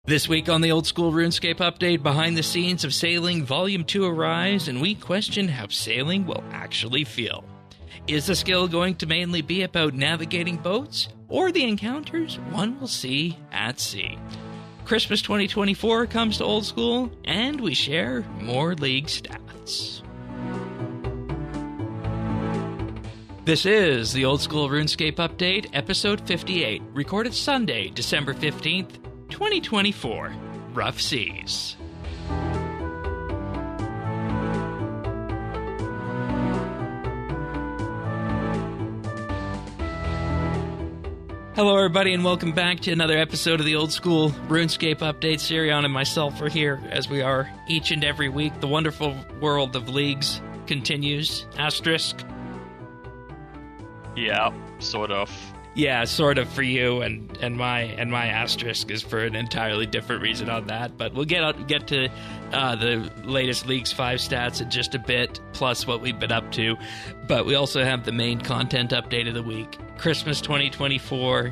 This week on the Old School RuneScape Update, behind the scenes of Sailing Volume 2 arrives, and we question how sailing will actually feel. Is the skill going to mainly be about navigating boats, or the encounters one will see at sea? Christmas 2024 comes to Old School, and we share more League stats. This is the Old School RuneScape Update, Episode 58, recorded Sunday, December 15th, 2024, Ruff Seas. Hello everybody and welcome back to another episode of the Old School RuneScape Update. Sirion and myself are here as we are each and every week. The wonderful world of leagues continues. Asterisk. Yeah, sort of. Yeah, sort of for you, and my asterisk is for an entirely different reason on that. But we'll get to the latest Leagues 5 stats in just a bit, plus what we've been up to. But we also have the main content update of the week, Christmas 2024.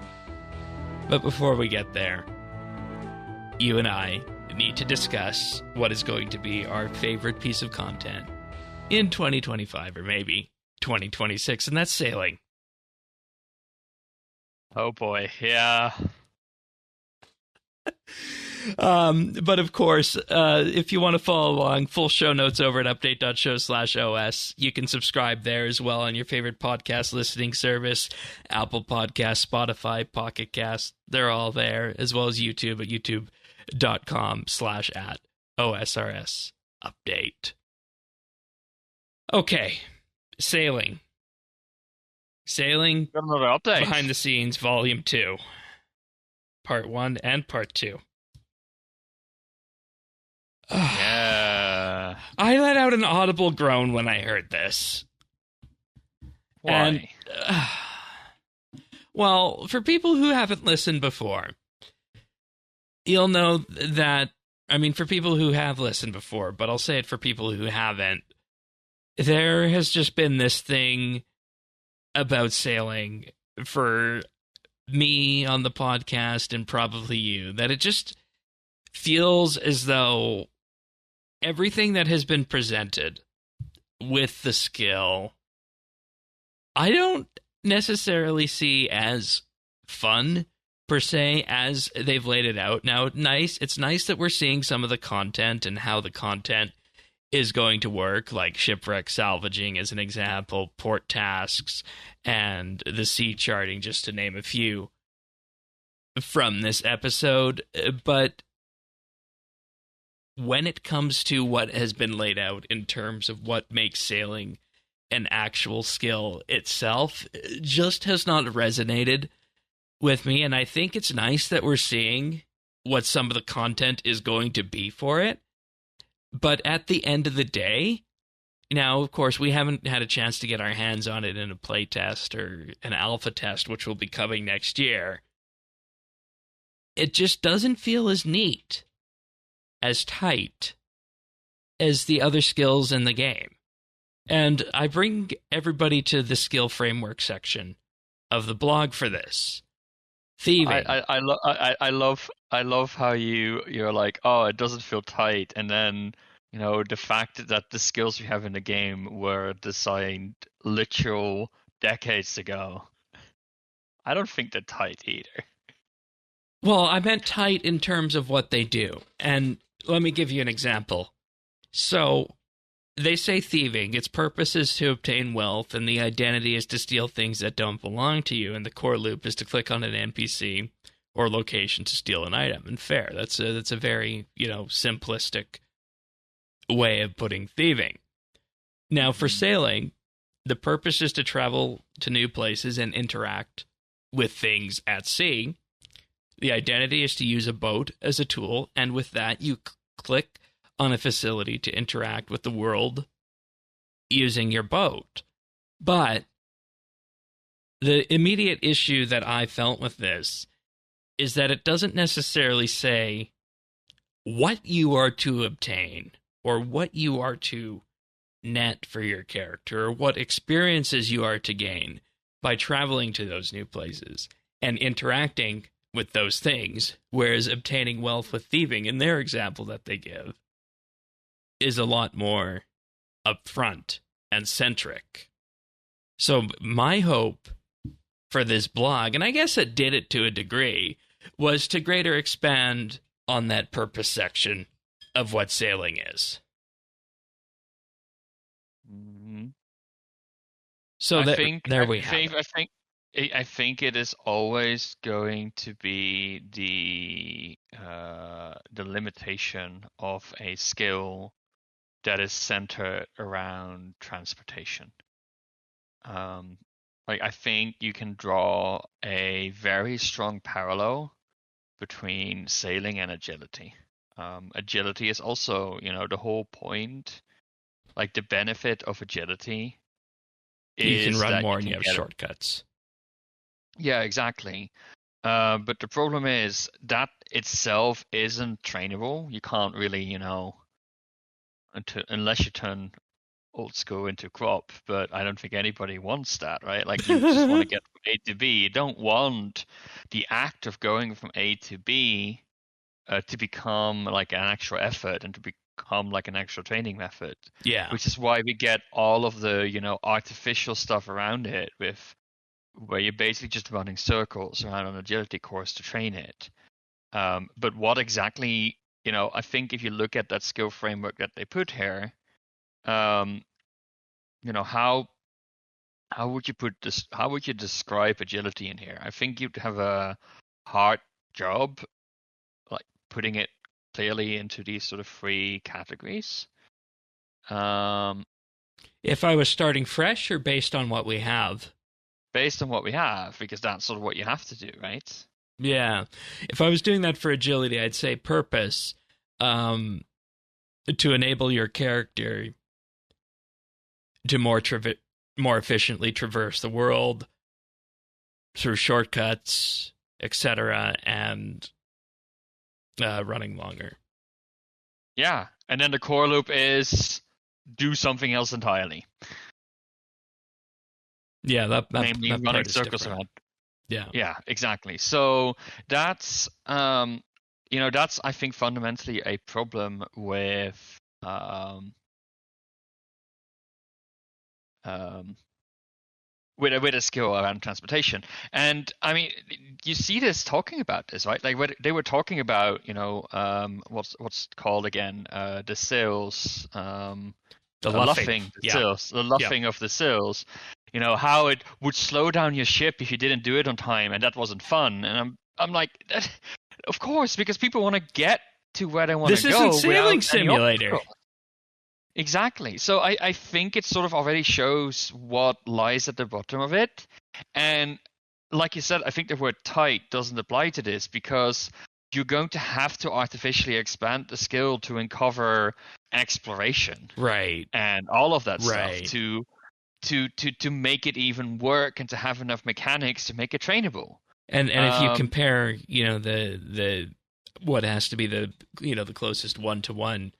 But before we get there, you and I need to discuss what is going to be our favorite piece of content in 2025 or maybe 2026, and that's sailing. Oh boy, yeah. But of course, if you want to follow along, full show notes over at update.show/OS. You can subscribe there as well on your favorite podcast listening service, Apple Podcasts, Spotify, Pocket Cast. They're all there, as well as YouTube at youtube.com/@OSRS update. Okay, sailing. Sailing Got another update. Behind the Scenes, Volume 2. Part 1 and Part 2. Yeah. I let out an audible groan when I heard this. Why? And, well, for people who haven't listened before, you'll know that, for people who have listened before, but I'll say it for people who haven't, there has just been this thing about sailing for me on the podcast and probably you, that it just feels as though everything that has been presented with the skill, I don't necessarily see as fun per se as they've laid it out. Now, it's nice that we're seeing some of the content and how the content is going to work, like shipwreck salvaging as an example, port tasks, and the sea charting, just to name a few from this episode. But when it comes to what has been laid out in terms of what makes sailing an actual skill itself, it just has not resonated with me. And I think it's nice that we're seeing what some of the content is going to be for it. But at the end of the day, now, of course, we haven't had a chance to get our hands on it in a play test or an alpha test, which will be coming next year. It just doesn't feel as neat, as tight, as the other skills in the game. And I bring everybody to the skill framework section of the blog for this. Thieving. I love how you're like, oh, it doesn't feel tight, and then the fact that the skills we have in the game were designed literal decades ago. I don't think they're tight either. Well, I meant tight in terms of what they do, and let me give you an example. So, they say thieving, its purpose is to obtain wealth, and the identity is to steal things that don't belong to you, and the core loop is to click on an NPC or location to steal an item. And fair, that's a very, simplistic way of putting thieving. Now, for sailing, the purpose is to travel to new places and interact with things at sea. The identity is to use a boat as a tool, and with that, you click on a facility to interact with the world using your boat. But the immediate issue that I felt with this is that it doesn't necessarily say what you are to obtain or what you are to net for your character or what experiences you are to gain by traveling to those new places and interacting with those things, whereas obtaining wealth with thieving, in their example that they give, is a lot more upfront and centric. So my hope for this blog, and I guess it did it to a degree, was to greater expand on that purpose section of what sailing is. Mm-hmm. So I there, think there I we have think it. I think I think it is always going to be the limitation of a skill that is centered around transportation. Like I think you can draw a very strong parallel between sailing and agility. Agility is also, the whole point, like the benefit of agility You can is run that you more and can you have get it. shortcuts. Yeah, exactly. But the problem is that itself isn't trainable. You can't really, unless you turn old school into crop, but I don't think anybody wants that, right? Like you just want to get from A to B. You don't want the act of going from A to B to become like an actual effort and to become like an actual training method, Yeah. which is why we get all of the, artificial stuff around it with where you're basically just running circles around an agility course to train it. But what exactly, I think if you look at that skill framework that they put here, um, how would you put this? How would you describe agility in here? I think you'd have a hard job, like putting it clearly into these sort of three categories. Um, If I was starting fresh or based on what we have? Based on what we have, because that's sort of what you have to do, right? Yeah. If I was doing that for agility, I'd say purpose, um, to enable your character to more efficiently traverse the world through shortcuts, etc., and running longer. Yeah, and then the core loop is do something else entirely, Yeah, namely that running part is circles different. around. Yeah. Yeah, exactly. So that's that's I think fundamentally a problem um, with a skill around transportation. And I mean, you see this talking about this, right? Like what they were talking about, what's called again, the sails, The luffing. luffing the Yeah. sails, the Yeah. luffing of the sails. How it would slow down your ship if you didn't do it on time, and that wasn't fun. And I'm like, of course, because people want to get to where they want to This isn't go without Sailing any Simulator. obstacle. Exactly. So I think it sort of already shows what lies at the bottom of it. And like you said, I think the word tight doesn't apply to this because you're going to have to artificially expand the skill to uncover exploration Right. and all of that stuff Right. to make it even work and to have enough mechanics to make it trainable. And if you compare, the what has to be the the closest one-to-one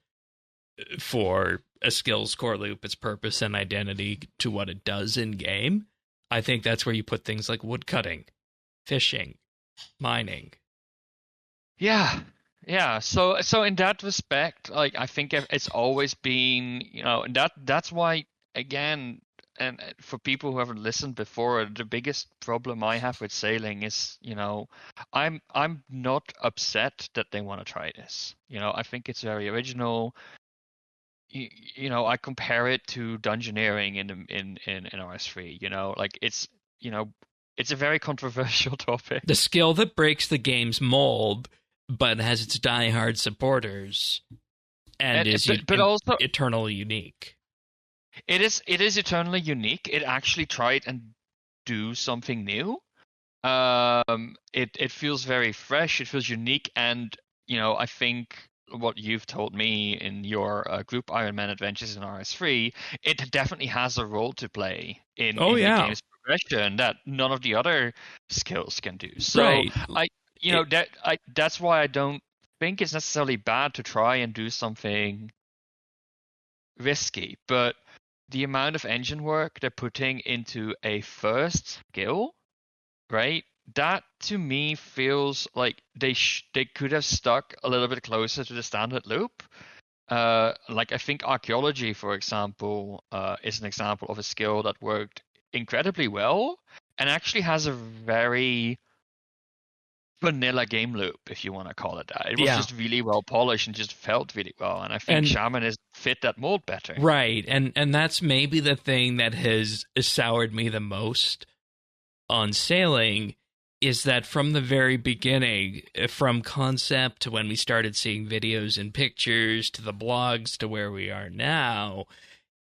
for a skills core loop, its purpose and identity to what it does in game, I think that's where you put things like woodcutting, fishing, mining. Yeah. Yeah, so in that respect, like I think it's always been, and that's why again, and for people who haven't listened before, the biggest problem I have with sailing is, I'm not upset that they want to try this. I think it's very original. I compare it to dungeoneering in RS3. Like it's a very controversial topic. The skill that breaks the game's mold, but has its diehard supporters, and is But also eternally unique. it is eternally unique. It actually tried and do something new. It feels very fresh. It feels unique, and I think what you've told me in your group Ironman adventures in RS3, it definitely has a role to play in Oh the yeah. game's progression that none of the other skills can do. So Right. that's why I don't think it's necessarily bad to try and do something risky, but the amount of engine work they're putting into a first skill, right, that to me feels like they could have stuck a little bit closer to the standard loop. Like I think archaeology, for example, is an example of a skill that worked incredibly well and actually has a very vanilla game loop, if you want to call it that. It was Yeah. just really well polished and just felt really well. And I think And Shaman fit that mold better. right. And that's maybe the thing that has soured me the most on sailing is that from the very beginning, from concept to when we started seeing videos and pictures to the blogs to where we are now,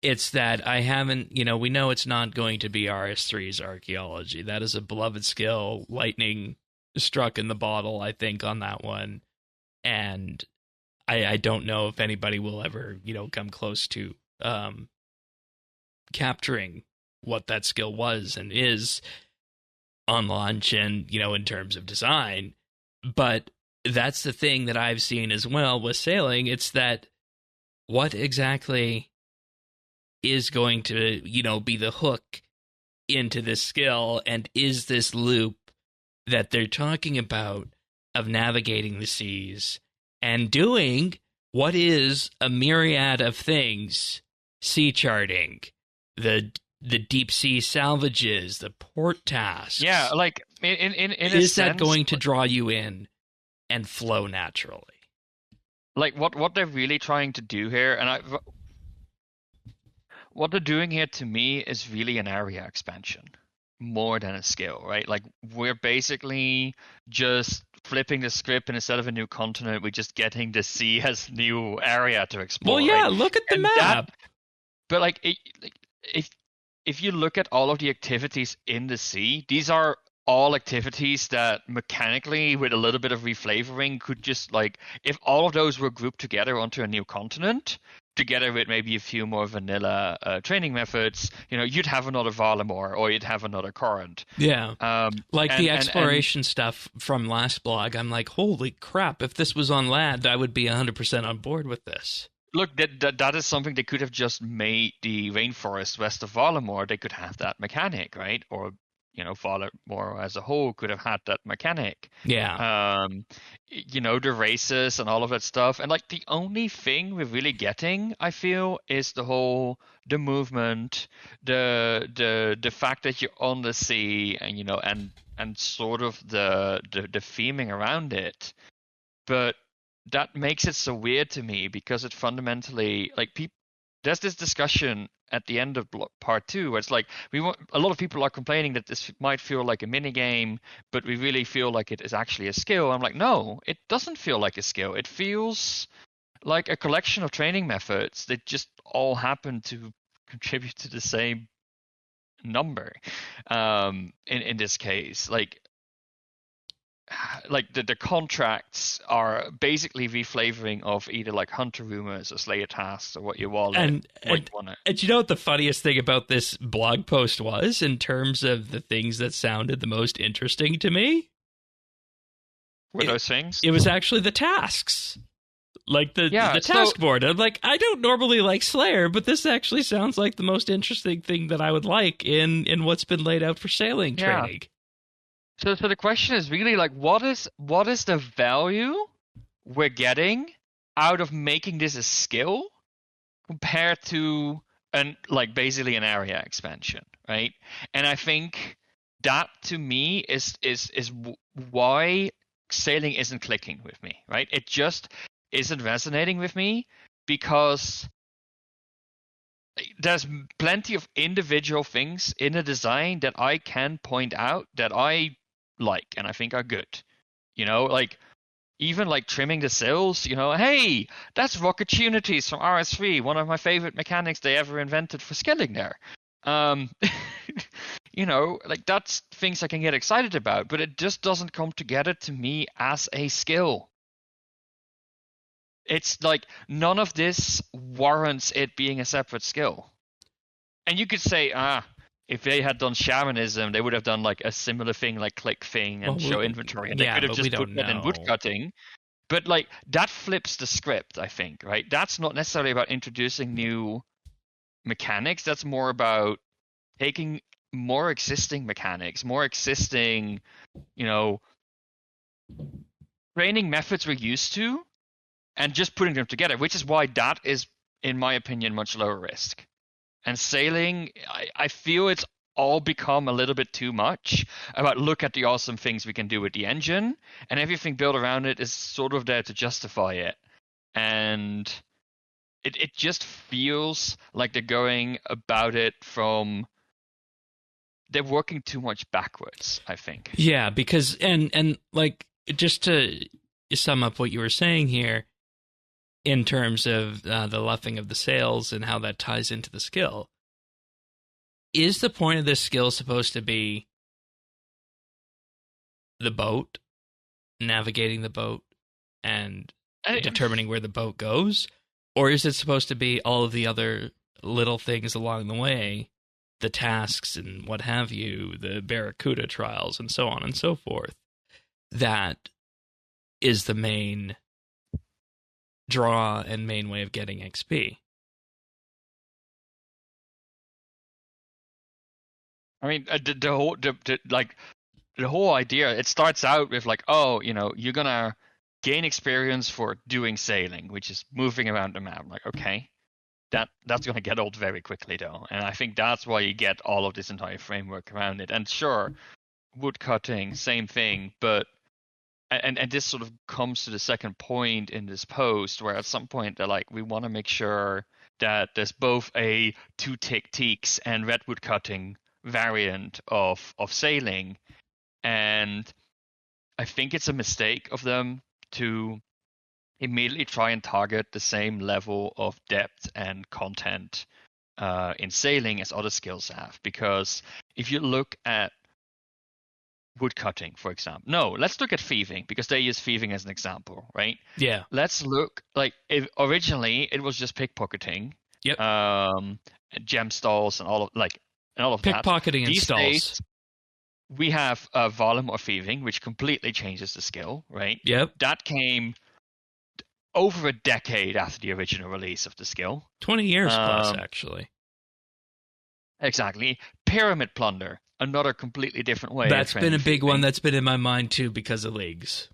it's that I haven't, we know it's not going to be RS3's archaeology. That is a beloved skill. Lightning struck in the bottle, I think, on that one. And I don't know if anybody will ever, come close to capturing what that skill was and is on launch and, in terms of design. But that's the thing that I've seen as well with sailing. It's that what exactly is going to, be the hook into this skill, and is this loop that they're talking about of navigating the seas and doing what is a myriad of things: sea charting, the deep sea salvages, the port tasks. Yeah, like in is that going to draw you in and flow naturally? Like what they're really trying to do here, and what they're doing here to me is really an area expansion more than a skill, right? Like we're basically just flipping the script, and instead of a new continent, we're just getting the sea as new area to explore. Well, yeah, right? look at the And map. But like, if you look at all of the activities in the sea, these are all activities that mechanically, with a little bit of reflavoring, could just like, if all of those were grouped together onto a new continent, together with maybe a few more vanilla training methods, you'd have another Valamore or you'd have another Current. Yeah. Like the and exploration stuff from last blog, I'm like, holy crap, if this was on land, I would be 100% on board with this. Look, that is something they could have just made the rainforest west of Valamore. They could have that mechanic, right? Or Valamore as a whole could have had that mechanic. Yeah. The races and all of that stuff. And like the only thing we're really getting, I feel, is the movement, the fact that you're on the sea, and sort of the theming around it. But that makes it so weird to me because it fundamentally, like, there's this discussion at the end of part 2 where it's like a lot of people are complaining that this might feel like a mini game, but we really feel like it is actually a skill. I'm like, no, it doesn't feel like a skill. It feels like a collection of training methods that just all happen to contribute to the same number. In this case, like the contracts are basically reflavoring of either like hunter rumors or slayer tasks or what you want. And you know what the funniest thing about this blog post was in terms of the things that sounded the most interesting to me? Were those things? It was actually the tasks. Like the task board. I'm like, I don't normally like Slayer, but this actually sounds like the most interesting thing that I would like in what's been laid out for sailing training. So the question is really like, what is the value we're getting out of making this a skill compared to basically an area expansion, right? And I think that to me is why sailing isn't clicking with me, right? It just isn't resonating with me because there's plenty of individual things in a design that I can point out that I like and I think are good. Like even like trimming the sails, hey, that's Rocketunities from RS3, one of my favorite mechanics they ever invented for scaling there. Like that's things I can get excited about, but it just doesn't come together to me as a skill. It's like none of this warrants it being a separate skill. And you could say, if they had done shamanism, they would have done like a similar thing, like click thing and show inventory, and they could have just put that in woodcutting. But like that flips the script, I think, right? That's not necessarily about introducing new mechanics. That's more about taking more existing mechanics, more existing, you know, training methods we're used to, and just putting them together, which is why that is, in my opinion, much lower risk. And sailing, I feel it's all become a little bit too much about look at the awesome things we can do with the engine, and everything built around it is sort of there to justify it. And it just feels like they're going about it from, they're working too much backwards, I think. Yeah, because and like, just to sum up what you were saying here in terms of the luffing of the sails and how that ties into the skill, is the point of this skill supposed to be the boat, navigating the boat, and determining where the boat goes? Or is it supposed to be all of the other little things along the way, the tasks and what have you, the Barracuda trials and so on and so forth, that is the main draw and main way of getting XP? I mean, the whole idea, it starts out with like, oh, you're gonna gain experience for doing sailing, which is moving around the map. Like, okay, that's gonna get old very quickly though, and I think that's why you get all of this entire framework around it. And sure, woodcutting, same thing, but and this sort of comes to the second point in this post, where at some point they're like, we want to make sure that there's both a two tick teaks and redwood cutting variant of sailing. And I think it's a mistake of them to immediately try and target the same level of depth and content in sailing as other skills have. Because if you look at woodcutting, for example, no, let's look at thieving, because they use thieving as an example, right? Yeah. Let's look, like, originally it was just pickpocketing, Yep. gem stalls and all of that. Pickpocketing and These stalls. days, we have volume or thieving, which completely changes the skill, right? Yep. That came over a decade after the original release of the skill. 20 years plus, actually. Exactly. Pyramid plunder, another completely different way. That's been a big one that's been in my mind too because of leagues.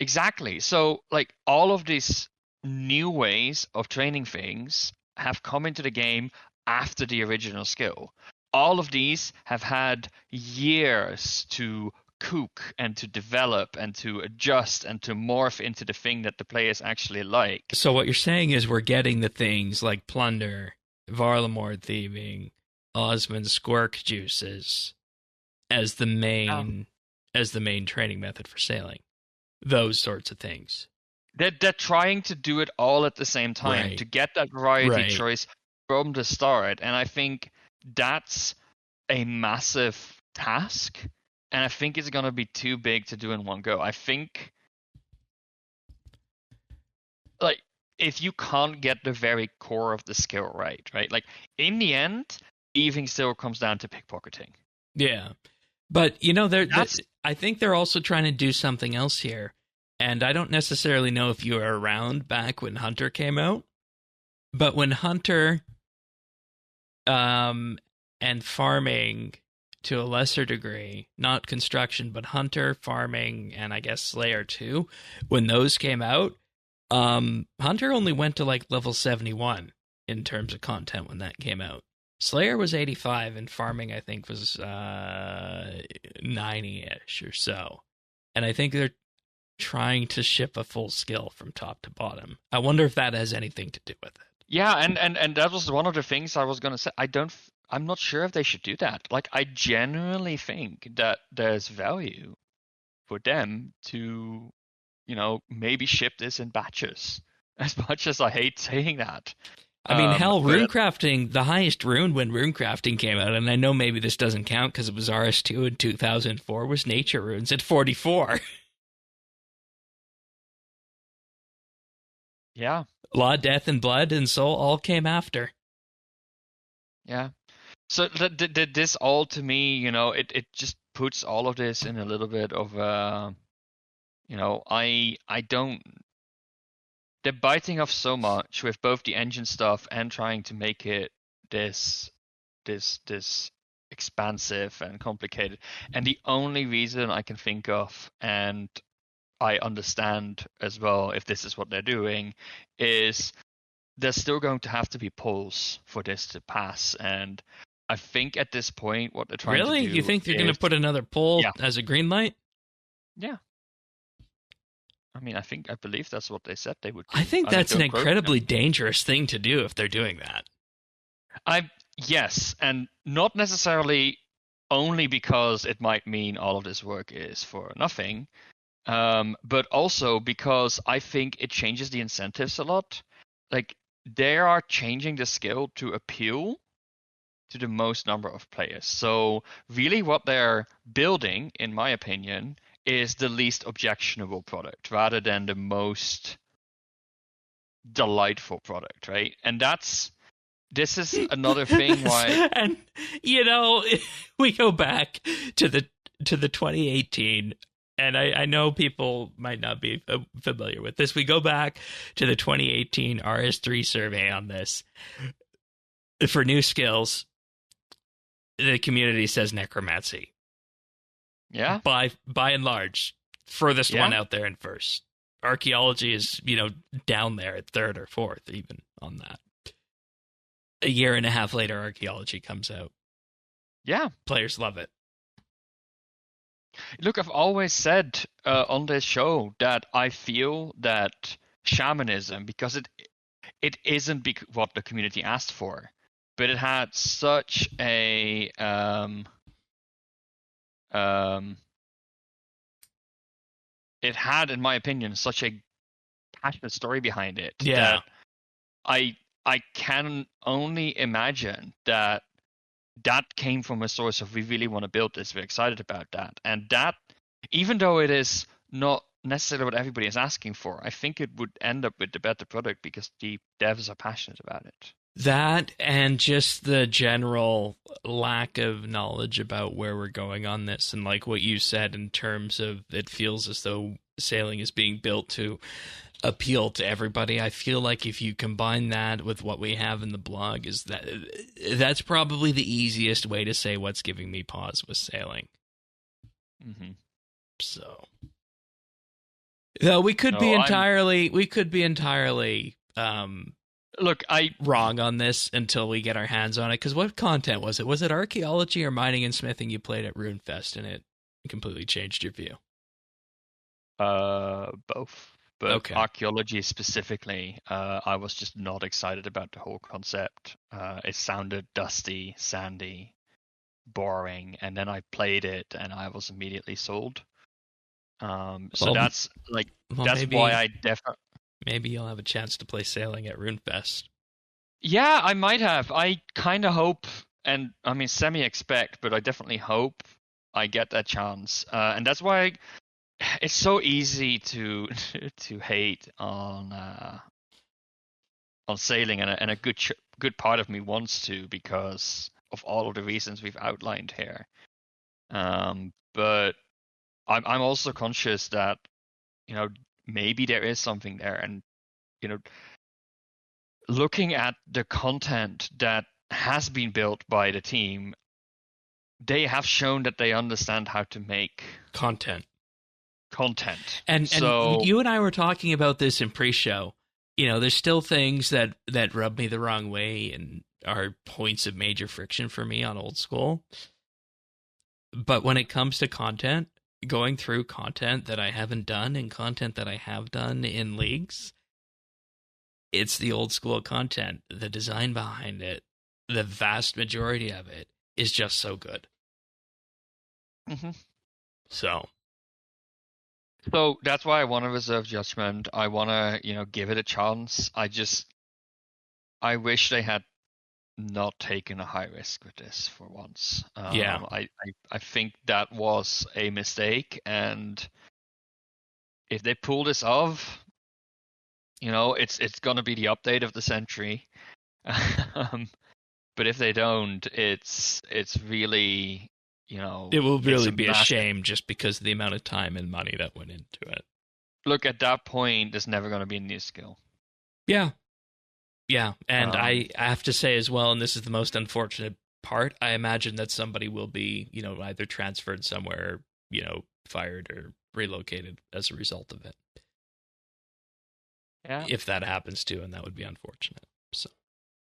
Exactly. So, like, all of these new ways of training things have come into the game after the original skill. All of these have had years to cook and to develop and to adjust and to morph into the thing that the players actually like. So what you're saying is we're getting the things like plunder, Varlamore thieving, Osmond squirk juices as the main training method for sailing. Those sorts of things. They're trying to do it all at the same time to get that variety choice from the start, and I think that's a massive task, and I think it's going to be too big to do in one go. I think, like, if you can't get the very core of the skill right? Like, in the end, thieving still comes down to pickpocketing. Yeah. But, I think they're also trying to do something else here, and I don't necessarily know if you were around back when Hunter came out, but when Hunter and farming, to a lesser degree, not construction, but Hunter, farming, and I guess Slayer too, when those came out, Hunter only went to like level 71 in terms of content when that came out. Slayer was 85, and farming, I think, was 90-ish or so. And I think they're trying to ship a full skill from top to bottom. I wonder if that has anything to do with it. Yeah, and that was one of the things I was going to say. I'm not sure if they should do that. Like, I genuinely think that there's value for them to, maybe ship this in batches. As much as I hate saying that. I mean, hell, runecrafting, the highest rune when runecrafting came out, and I know maybe this doesn't count because it was RS2 in 2004, was nature runes at 44. Yeah. Law, Death, and Blood and Soul all came after. Yeah. So this all, to me, it just puts all of this in a little bit of I don't. They're biting off so much with both the engine stuff and trying to make it this expansive and complicated. And the only reason I can think of, and I understand as well if this is what they're doing, is there's still going to have to be polls for this to pass. And I think at this point, what they're trying to do. Really? You think they're going to put another poll as a green light? Yeah. I mean, I believe that's what they said they would do. I think that's an incredibly dangerous thing to do if they're doing that. Yes, and not necessarily only because it might mean all of this work is for nothing, but also because I think it changes the incentives a lot. Like, they are changing the skill to appeal to the most number of players. So really what they're building, in my opinion, is the least objectionable product rather than the most delightful product, right? And this is another thing why. And we go back to the 2018, and I know people might not be familiar with this. We go back to the 2018 RS3 survey on this. For new skills, the community says necromancy. Yeah. By and large, furthest one out there in first. Archaeology is, down there at third or fourth, even on that. A year and a half later, archaeology comes out. Yeah. Players love it. Look, I've always said on this show that I feel that shamanism, because it isn't what the community asked for, but it had such a it had, in my opinion, such a passionate story behind it that I can only imagine that came from a source of, we really want to build this, we're excited about that. And that, even though it is not necessarily what everybody is asking for, I think it would end up with the better product because the devs are passionate about it. That and just the general lack of knowledge about where we're going on this, and like what you said in terms of it feels as though sailing is being built to appeal to everybody. I feel like if you combine that with what we have in the blog, that's probably the easiest way to say what's giving me pause with sailing. Mm-hmm. So, we could be entirely Look, wrong on this until we get our hands on it. Because what content was it? Was it archaeology or mining and smithing you played at RuneFest, and it completely changed your view? Both. But archaeology specifically, I was just not excited about the whole concept. It sounded dusty, sandy, boring, and then I played it and I was immediately sold. So that's why I definitely. Maybe you'll have a chance to play sailing at RuneFest. Yeah, I might have. I kind of hope, and I mean semi-expect, but I definitely hope I get that chance. And that's why it's so easy to hate on sailing, and a good part of me wants to because of all of the reasons we've outlined here. But I'm also conscious that maybe there is something there, and looking at the content that has been built by the team, they have shown that they understand how to make content. And so, you and I were talking about this in pre-show. There's still things that rub me the wrong way and are points of major friction for me on old school. But when it comes to content, going through content that I haven't done and content that I have done in leagues, it's the old school content. The design behind it, the vast majority of it is just so good. Mm-hmm. So that's why I want to reserve judgment. I want to, give it a chance. I wish they had not taken a high risk with this for once. I think that was a mistake, and if they pull this off, it's gonna be the update of the century. But if they don't, it's really, it will really be a shame just because of the amount of time and money that went into it. Look, at that point, there's never going to be a new skill. Yeah, and I have to say as well, and this is the most unfortunate part, I imagine that somebody will be, either transferred somewhere, fired or relocated as a result of it. Yeah. If that happens too, and that would be unfortunate. So.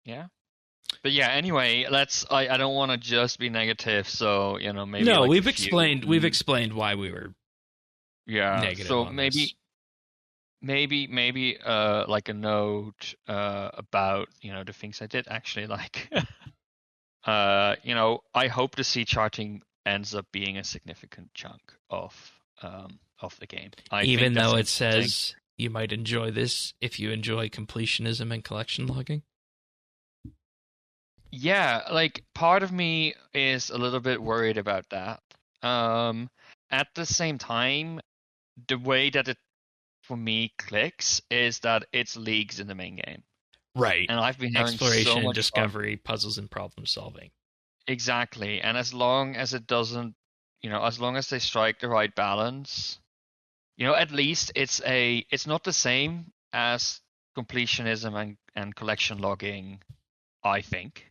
Yeah. But yeah, anyway, I don't want to just be negative, so, maybe No, like we've explained why we were negative so on maybe this. maybe like a note about, the things I did actually like. I hope to see charting ends up being a significant chunk of the game. Even though it says you might enjoy this if you enjoy completionism and collection logging. Yeah, like part of me is a little bit worried about that. At the same time, the way that it for me clicks is that it's leagues in the main game. Right. And I've been having exploration, so much discovery, fun. puzzles, and problem solving. Exactly. And as long as it doesn't, as long as they strike the right balance, at least it's not the same as completionism and collection logging, I think.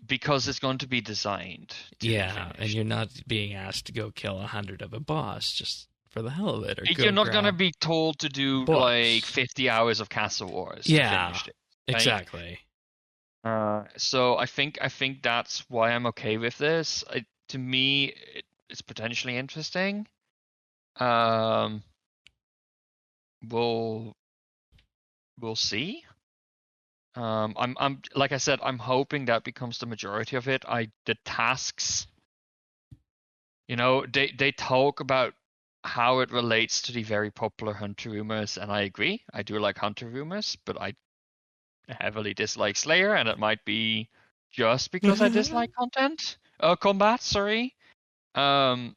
Because it's going to be designed to be finished. And you're not being asked to go kill 100 of a boss just for the hell of it. Or you're not going to be told to do books. like 50 hours of Castle Wars to finish it. Right? Exactly. So I think that's why I'm okay with this. To me, it's potentially interesting. We'll see. I'm like I said, I'm hoping that becomes the majority of it. The tasks, they talk about how it relates to the very popular Hunter rumors, and I agree. I do like Hunter rumors, but I heavily dislike Slayer, and it might be just because I dislike combat. Sorry. But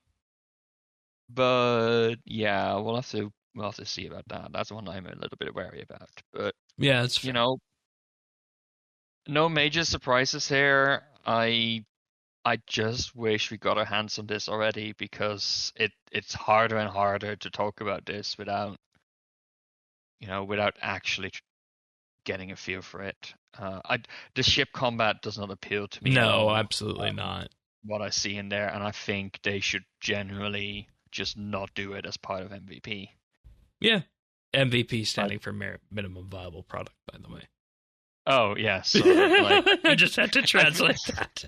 yeah, we'll have to see about that. That's one I'm a little bit wary about. But yeah, it's no major surprises here. I just wish we got our hands on this already because it's harder and harder to talk about this without actually getting a feel for it. The ship combat does not appeal to me. No, absolutely not. What I see in there, and I think they should generally just not do it as part of MVP. Yeah, MVP standing for minimum viable product, by the way. Oh yes, so, I just had to translate that.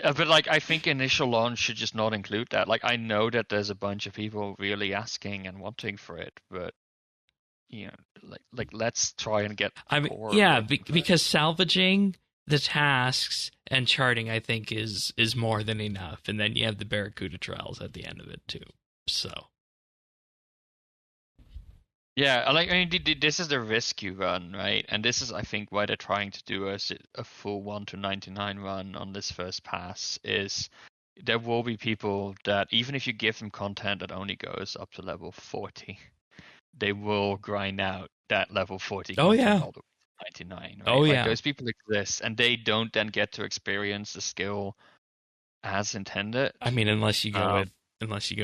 But I think initial launch should just not include that. I know that there's a bunch of people really asking and wanting for it, but let's try and get. Because salvaging the tasks and charting, I think, is more than enough, and then you have the Barracuda trials at the end of it too. So. Yeah, this is the rescue run, right? And this is, I think, why they're trying to do a full 1 to 99 run on this first pass. Is there will be people that even if you give them content that only goes up to level 40, they will grind out that level 40 content all the way to 99. Right? Those people exist, and they don't then get to experience the skill as intended. I mean, unless you go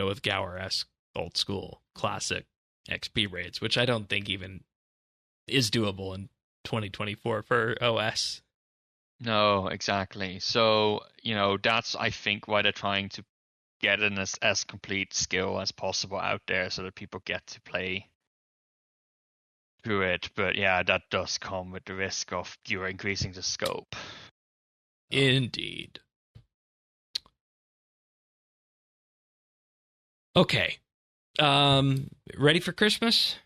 with Gower-esque old school classic XP raids, which I don't think even is doable in 2024 for OS. No, exactly. So, that's, I think, why they're trying to get an as complete skill as possible out there so that people get to play through it. But yeah, that does come with the risk of you're increasing the scope. Indeed. Okay. Ready for Christmas?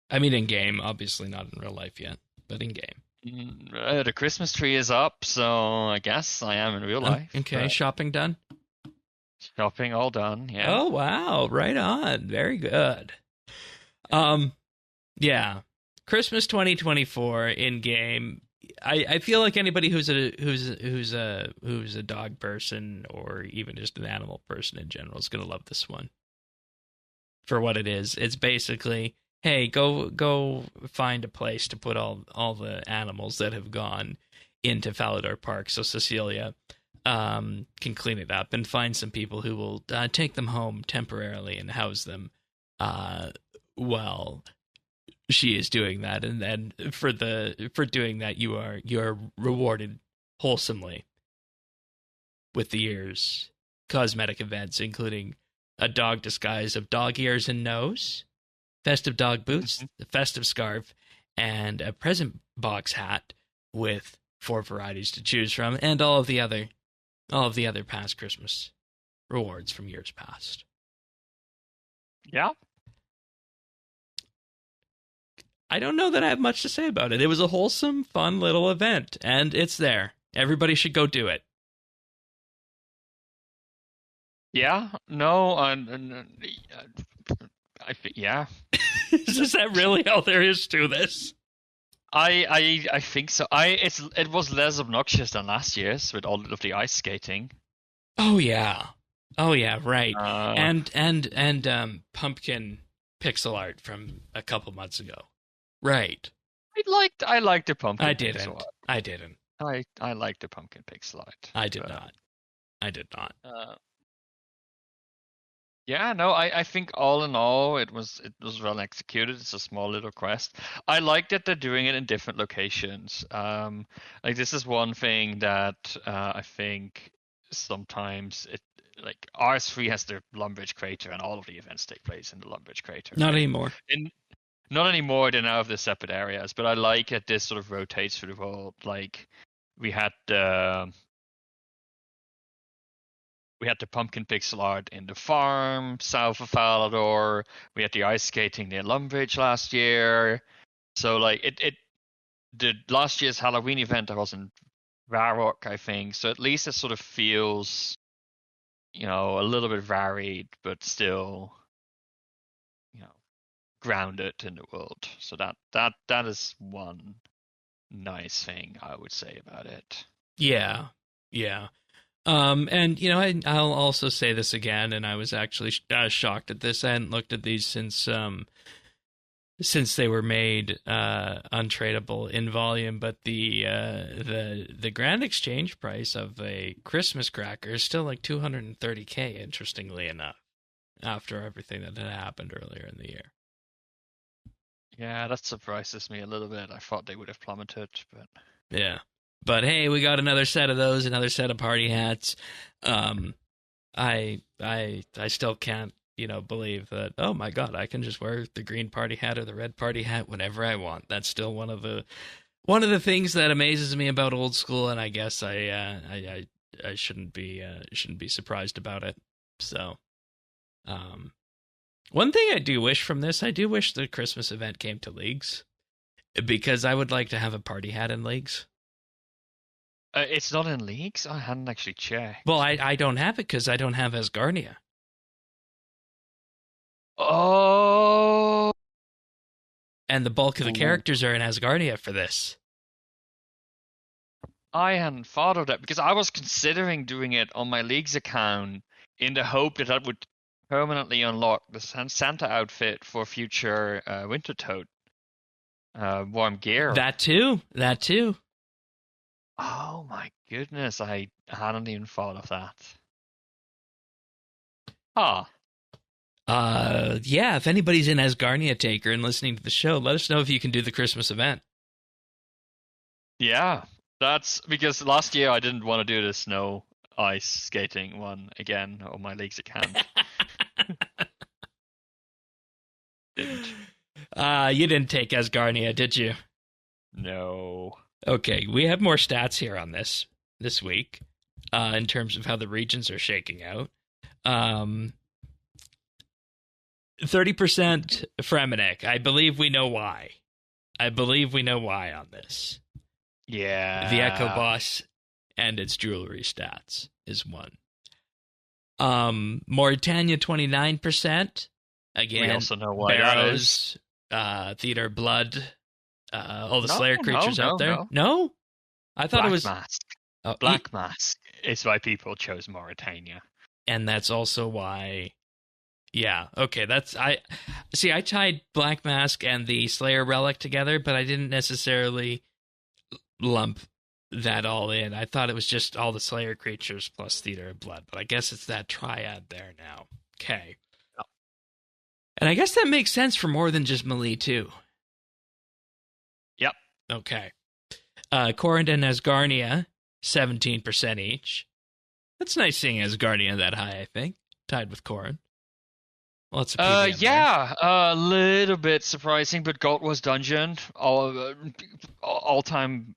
I mean, in game, obviously not in real life yet, but in game. The Christmas tree is up, so I guess I am in real life. Okay, shopping done? Shopping all done, yeah. Oh, wow, right on. Very good. Yeah. Christmas 2024 in game. I feel like anybody who's a dog person or even just an animal person in general is going to love this one. For what it is. It's basically, hey, go find a place to put all the animals that have gone into Falador Park so Cecilia can clean it up and find some people who will take them home temporarily and house them while she is doing that. And then for doing that, you are rewarded wholesomely with the year's cosmetic events, including a dog disguise of dog ears and nose, festive dog boots, the festive scarf, and a present box hat with 4 varieties to choose from, and all of the other past Christmas rewards from years past. Yeah. I don't know that I have much to say about it. It was a wholesome, fun little event, and it's there. Everybody should go do it. Yeah. No. I think yeah. Is that really all there is to this? I think so. It was less obnoxious than last year's with all of the ice skating. Oh yeah, right. And pumpkin pixel art from a couple months ago. Right. I liked the pumpkin. I didn't. I liked the pumpkin pixel art. I did not. Yeah, no, I think all in all it was well executed. It's a small little quest. I like that they're doing it in different locations. Like this is one thing that I think sometimes like RS3 has the Lumbridge crater and all of the events take place in the Lumbridge crater. Not anymore. Not anymore. They now have the separate areas, but I like that this sort of rotates through the world. Like we had the pumpkin pixel art in the farm south of Falador. We had the ice skating near Lumbridge last year. So like the last year's Halloween event I was in Varrock, I think. So at least it sort of feels, a little bit varied, but still, grounded in the world. So that is one nice thing I would say about it. Yeah. And I'll also say this again, and I was actually shocked at this. I hadn't looked at these since they were made untradeable in volume, but the grand exchange price of a Christmas cracker is still like $230K, interestingly enough, after everything that had happened earlier in the year. Yeah, that surprises me a little bit. I thought they would have plummeted, but yeah. But hey, we got another set of those, another set of party hats. I still can't, believe that. Oh my God, I can just wear the green party hat or the red party hat whenever I want. That's still one of the things that amazes me about old school, and I guess I shouldn't be surprised about it. So, one thing I do wish from this, I do wish the Christmas event came to Leagues, because I would like to have a party hat in Leagues. It's not in Leagues? I hadn't actually checked. Well, I don't have it because I don't have Asgarnia. Oh! And the bulk of the characters are in Asgarnia for this. I hadn't thought of that because I was considering doing it on my Leagues account in the hope that would permanently unlock the Santa outfit for future Winter Toad warm gear. That too. Oh my goodness, I hadn't even thought of that. Yeah, if anybody's in Asgarnia Taker and listening to the show, let us know if you can do the Christmas event. Yeah, that's because last year I didn't want to do the snow ice skating one again on my Leagues account. You didn't take Asgarnia, did you? No. Okay, we have more stats here on this week, in terms of how the regions are shaking out. 30% Fremennik. I believe we know why. On this. Yeah. The Echo Boss and its jewelry stats is one. Mauritania 29%. Again, we also know why Barrows, Theater Blood, all the Slayer creatures out there. No? I thought it was Mask. Black Mask is why people chose Mauritania. And that's also why. Yeah, okay, I tied Black Mask and the Slayer relic together, but I didn't necessarily lump that all in. I thought it was just all the Slayer creatures plus Theater of Blood, but I guess it's that triad there now. Okay. Oh. And I guess that makes sense for more than just Melee, too. Yep. Okay. Corrin and Asgarnia, 17% each. That's nice seeing Asgardian that high, I think. Tied with Corrin. Lots of PVM yeah, a little bit surprising, but God Wars Dungeon, all time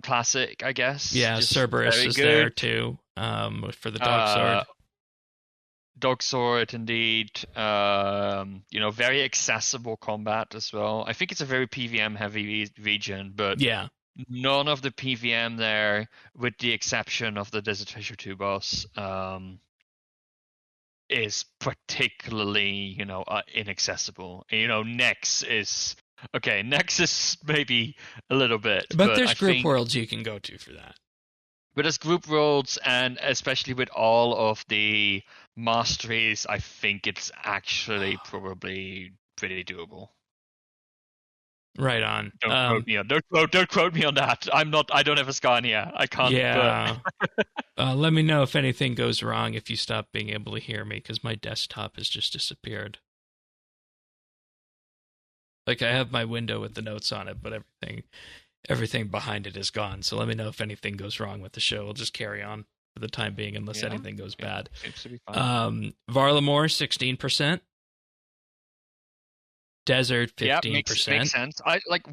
classic, I guess. Yeah, Just Cerberus very is good. there too. For the Dog Sword. Dog Sword, indeed. Very accessible combat as well. I think it's a very PVM heavy region, but yeah, none of the PVM there, with the exception of the Desert Treasure 2 boss, is particularly, inaccessible. Nex is okay. Nex is maybe a little bit, but there's group worlds you can go to for that. But as group worlds, and especially with all of the masteries, I think it's actually probably pretty doable. Right on. Don't quote me on that. I don't have a Scania. I can't. Yeah. Let me know if anything goes wrong if you stop being able to hear me, because my desktop has just disappeared. Like, I have my window with the notes on it, but everything behind it is gone. So let me know if anything goes wrong with the show. We'll just carry on for the time being, unless anything goes bad. Seems to be fine. Varlamore, 16%. Desert, 15%. Yeah, makes sense.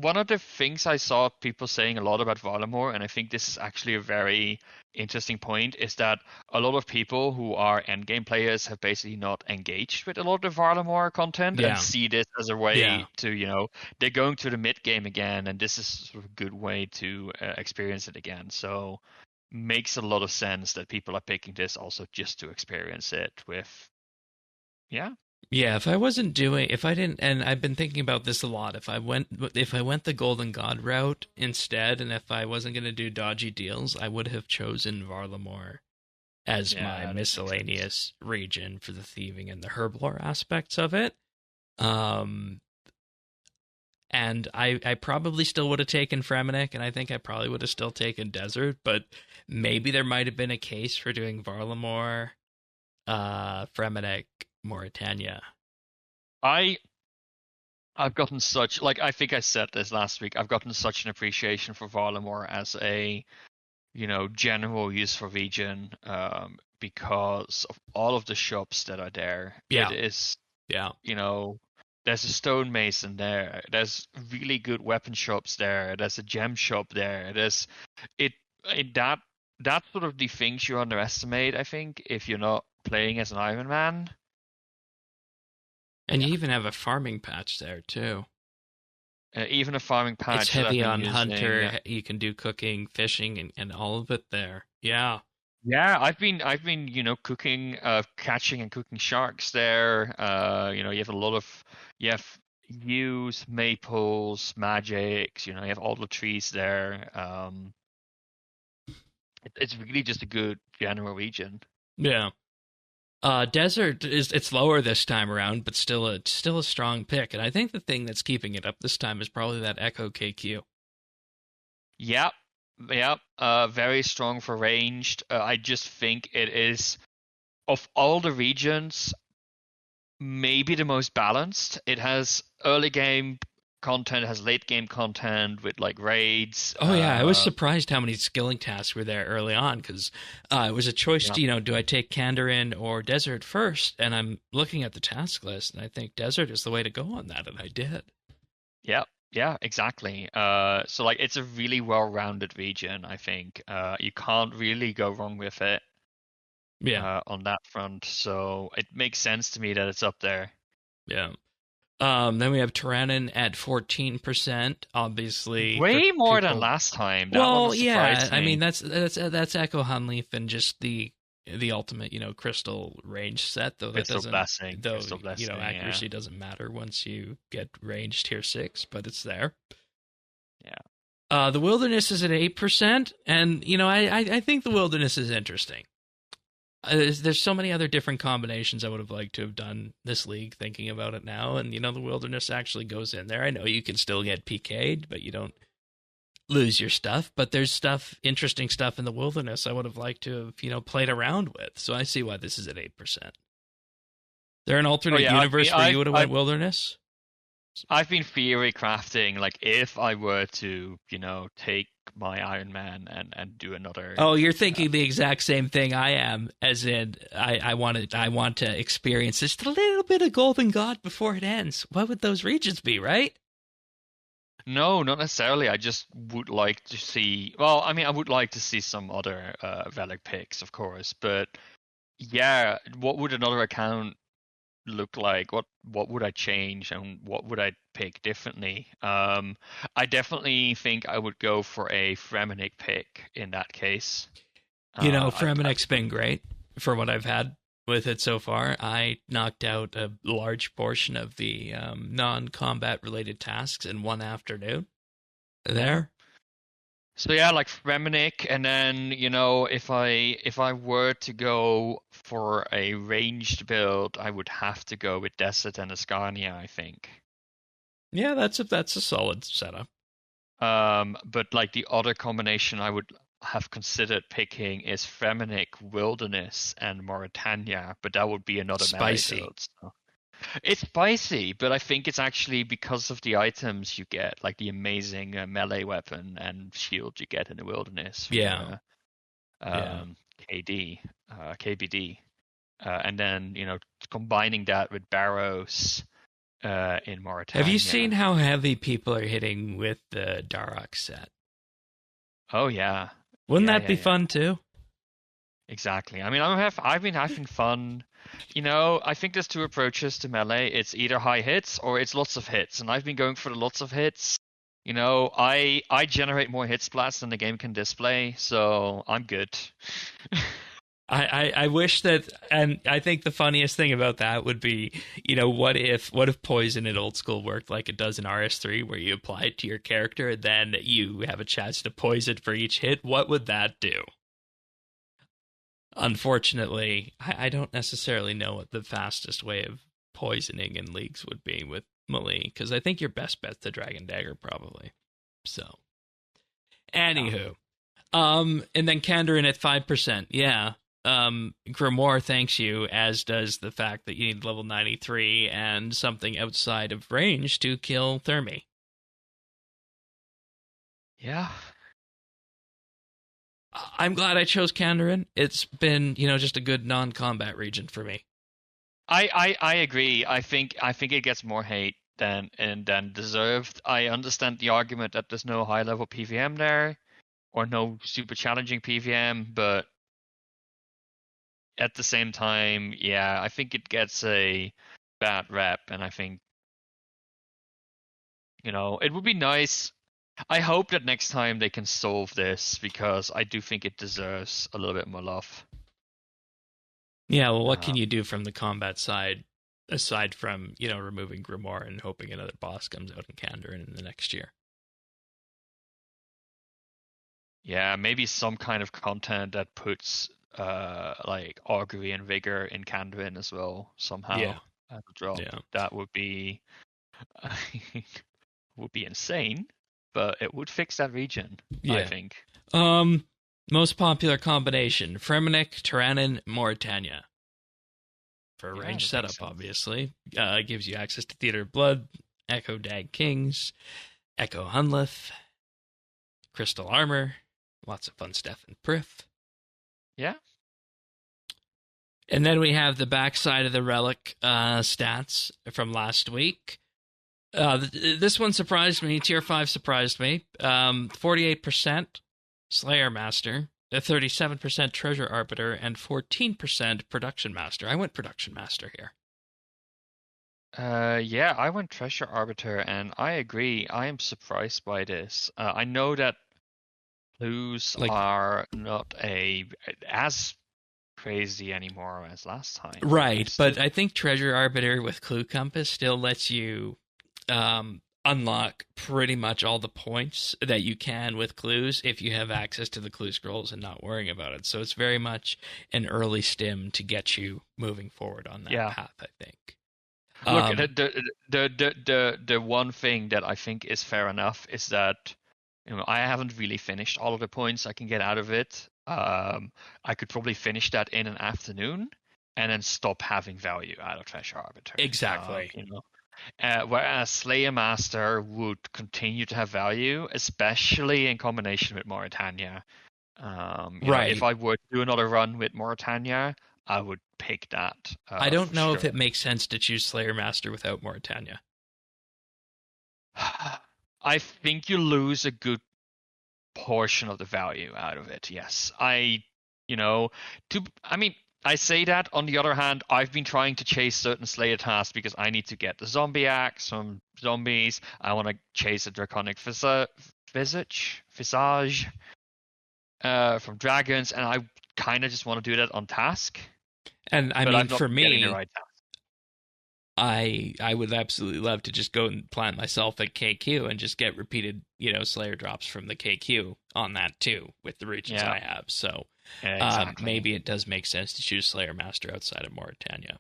One of the things I saw people saying a lot about Varlamore, and I think this is actually a very interesting point, is that a lot of people who are endgame players have basically not engaged with a lot of Varlamore content and see this as a way to, they're going to the mid game again, and this is sort of a good way to experience it again. So makes a lot of sense that people are picking this also just to experience it with, Yeah, if I didn't, and I've been thinking about this a lot, if I went the Golden God route instead, and if I wasn't going to do dodgy deals, I would have chosen Varlamore as my miscellaneous region for the thieving and the herblore aspects of it. And I probably still would have taken Fremennik, and I think I probably would have still taken Desert, but maybe there might have been a case for doing Varlamore, Fremennik, Mauritania. I've gotten such, I think I said this last week, I've gotten such an appreciation for Varlamore as a, general use for region, because of all of the shops that are there. Yeah. It is, there's a stonemason there. There's really good weapon shops there. There's a gem shop there. That sort of the things you underestimate, I think, if you're not playing as an Iron Man. And you even have a farming patch there too. Even a farming patch. It's heavy on hunter. You can do cooking, fishing, and all of it there. Yeah. Yeah, I've been cooking, catching and cooking sharks there. You have a lot of yews, maples, magics. You have all the trees there. It's really just a good general region. Yeah. Desert it's lower this time around, but still a strong pick. And I think the thing that's keeping it up this time is probably that Echo KQ. Yep. Very strong for ranged. I just think it is, of all the regions, maybe the most balanced. It has early game content, it has late game content with raids. Oh yeah, I was surprised how many skilling tasks were there early on, because it was a choice to, do I take Kandarin or Desert first? And I'm looking at the task list, and I think Desert is the way to go on that, and I did. Yeah, exactly. So it's a really well-rounded region, I think. You can't really go wrong with it. Yeah. On that front, so it makes sense to me that it's up there. Yeah. Then we have Tyrannon at 14%. Obviously, way more than last time. That one was surprising me. I mean that's Echo Hunleaf and just the ultimate Crystal range set, though that doesn't accuracy doesn't matter once you get range tier 6, but it's there. Yeah. The Wilderness is at 8%, and I think the Wilderness is interesting. There's so many other different combinations I would have liked to have done this league, thinking about it now, and the Wilderness actually goes in there. I know you can still get PK'd, but you don't lose your stuff. But there's interesting stuff in the Wilderness I would have liked to have played around with. So I see why this is at 8%. There an alternate universe where you would have went Wilderness? I've been theory crafting, like if I were to, take my Iron Man and do another. Oh, you're thinking the exact same thing I am, as in I want to experience just a little bit of Golden God before it ends. What would those regions be, right? No, not necessarily. I just would like to see. Well, I mean, I would like to see some other relic picks, of course. But yeah, what would another account look like? What would I change, and what would I pick differently? I definitely think I would go for a Fremenic pick in that case. Fremennik's been great for what I've had with it so far. I knocked out a large portion of the non-combat related tasks in one afternoon. There. So yeah, like Fremenic, and then if I were to go for a ranged build, I would have to go with Desert and Ascania, I think. Yeah, that's a solid setup. But like the other combination I would have considered picking is Fremenic, Wilderness, and Mauritania, but that would be another melee Spicy. build. So. It's spicy, but I think it's actually because of the items you get, like the amazing melee weapon and shield you get in the Wilderness. Yeah. KD, KBD, and then combining that with Barrows in Mauritania. Have you seen how heavy people are hitting with the Darok set? Oh yeah. Wouldn't that be fun too? Exactly. I mean, I've been having fun. I think there's two approaches to melee. It's either high hits or it's lots of hits, and I've been going for the lots of hits. I generate more hit splats than the game can display, so I'm good. I wish that, and I think the funniest thing about that would be, what if poison in old school worked like it does in RS3, where you apply it to your character and then you have a chance to poison for each hit? What would that do? Unfortunately, I don't necessarily know what the fastest way of poisoning in leagues would be with Melee, because I think your best bet's the Dragon Dagger, probably. So, anywho, and then Kandarin at 5%, yeah. Grimoire thanks you, as does the fact that you need level 93 and something outside of range to kill Thermi. Yeah. I'm glad I chose Kandarin. It's been, just a good non-combat region for me. I agree. I think it gets more hate than deserved. I understand the argument that there's no high level PVM there, or no super challenging PVM, but at the same time, yeah, I think it gets a bad rep, and I think it would be nice. I hope that next time they can solve this, because I do think it deserves a little bit more love. Yeah, well, what can you do from the combat side, aside from, removing Grimoire and hoping another boss comes out in Kandarin in the next year? Yeah, maybe some kind of content that puts like augury and vigor in Kandarin as well somehow. Yeah. At the drop. Yeah. That would be insane, but it would fix that region, I think. Most popular combination: Fremenic, Tyrannin, Mauritania. For a range setup, obviously. Gives you access to Theater of Blood, Echo Dag Kings, Echo Hunlith, Crystal Armor, lots of fun stuff in Prif. Yeah. And then we have the backside of the relic stats from last week. This one surprised me. Tier 5 surprised me. 48% Slayer Master, 37% Treasure Arbiter, and 14% Production Master. I went Production Master here. Yeah, I went Treasure Arbiter, and I agree. I am surprised by this. I know that clues are not as crazy anymore as last time. Right, but I think Treasure Arbiter with Clue Compass still lets you unlock pretty much all the points that you can with clues if you have access to the clue scrolls and not worrying about it. So it's very much an early stim to get you moving forward on that path, I think. Look, the one thing that I think is fair enough is that I haven't really finished all of the points I can get out of it. I could probably finish that in an afternoon and then stop having value out of Treasure Arbiter. Exactly. Whereas Slayer Master would continue to have value, especially in combination with Mauritania. If Right. I were to do another run with Mauritania, I would pick that I don't for know if sure. it makes sense to choose Slayer Master without Mauritania. I think you lose a good portion of the value out of it. Yes, you know, I mean, I say that. On the other hand, I've been trying to chase certain Slayer tasks because I need to get the zombie axe from zombies. I want to chase a draconic visage from dragons, and I kind of just want to do that on task. And I But mean, I'm not for getting the me, right task. I would absolutely love to just go and plant myself at KQ and just get repeated, Slayer drops from the KQ on that too with the regions Yeah, I have. So exactly. maybe it does make sense to choose Slayer Master outside of Mauritania.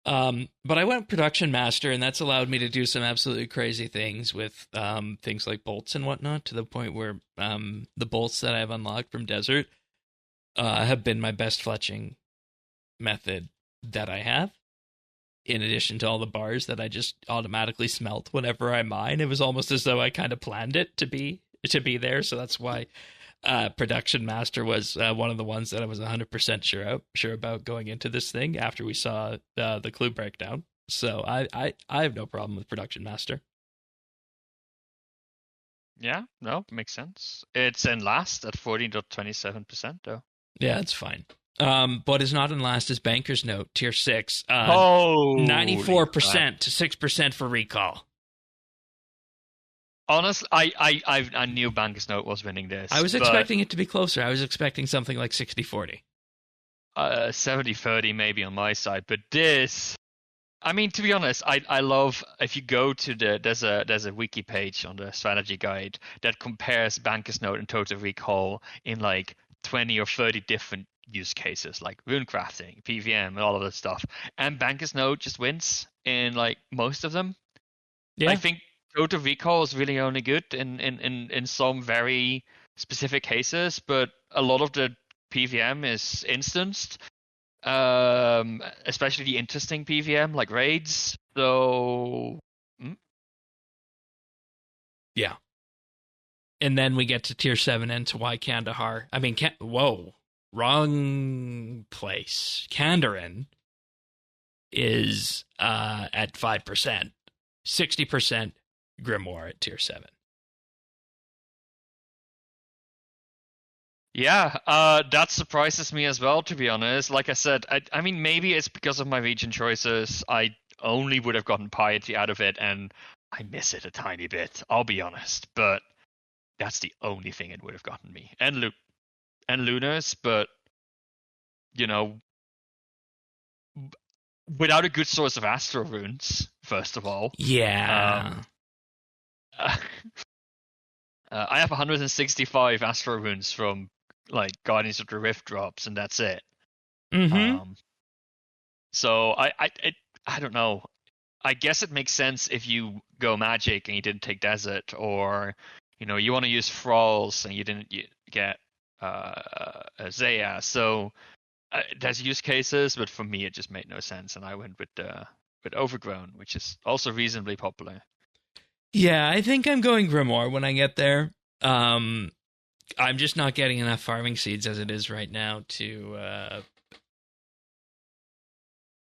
But I went Production Master, and that's allowed me to do some absolutely crazy things with things like bolts and whatnot, to the point where the bolts that I've unlocked from Desert have been my best fletching method that I have. In addition to all the bars that I just automatically smelt whenever I mine, it was almost as though I kind of planned it to be there. So that's why Production Master was one of the ones that I was 100% sure about going into this thing after we saw the clue breakdown. So I have no problem with Production Master. Yeah, no, makes sense. It's in last at 14.27% though. Yeah, it's fine. What is not in last is Banker's Note, tier 6. Holy crap. 94% to 6% for recall. Honestly, I knew Banker's Note was winning this. I was but expecting it to be closer. I was expecting something like 60-40. 70-30 maybe on my side, but this, I mean, to be honest, I love, if you go to there's a wiki page on the strategy guide that compares Banker's Note and Total Recall in like 20 or 30 different use cases, like rune crafting, PVM, and all of this stuff. And Banker's Note just wins in like most of them. Yeah. I think Total Recall is really only good in some very specific cases, but a lot of the PVM is instanced, especially the interesting PVM like raids. So, Yeah. And then we get to tier 7 and to why Kandahar. I mean, whoa, wrong place. Kandarin is at 5%, 60% Grimoire at tier 7. Yeah, that surprises me as well, to be honest. Like I said, I mean, maybe it's because of my region choices. I only would have gotten Piety out of it, and I miss it a tiny bit, I'll be honest. But that's the only thing it would have gotten me. And Lunas, but, you know, without a good source of Astro runes, first of all. Yeah. I have 165 Astro runes from like Guardians of the Rift drops, and that's it. Mm-hmm. So I don't know. I guess it makes sense if you go Magic and you didn't take Desert, or you want to use Thralls and you didn't get Zaya. So there's use cases, but for me it just made no sense, and I went with Overgrown, which is also reasonably popular. Yeah, I think I'm going Grimoire when I get there. I'm just not getting enough farming seeds as it is right now to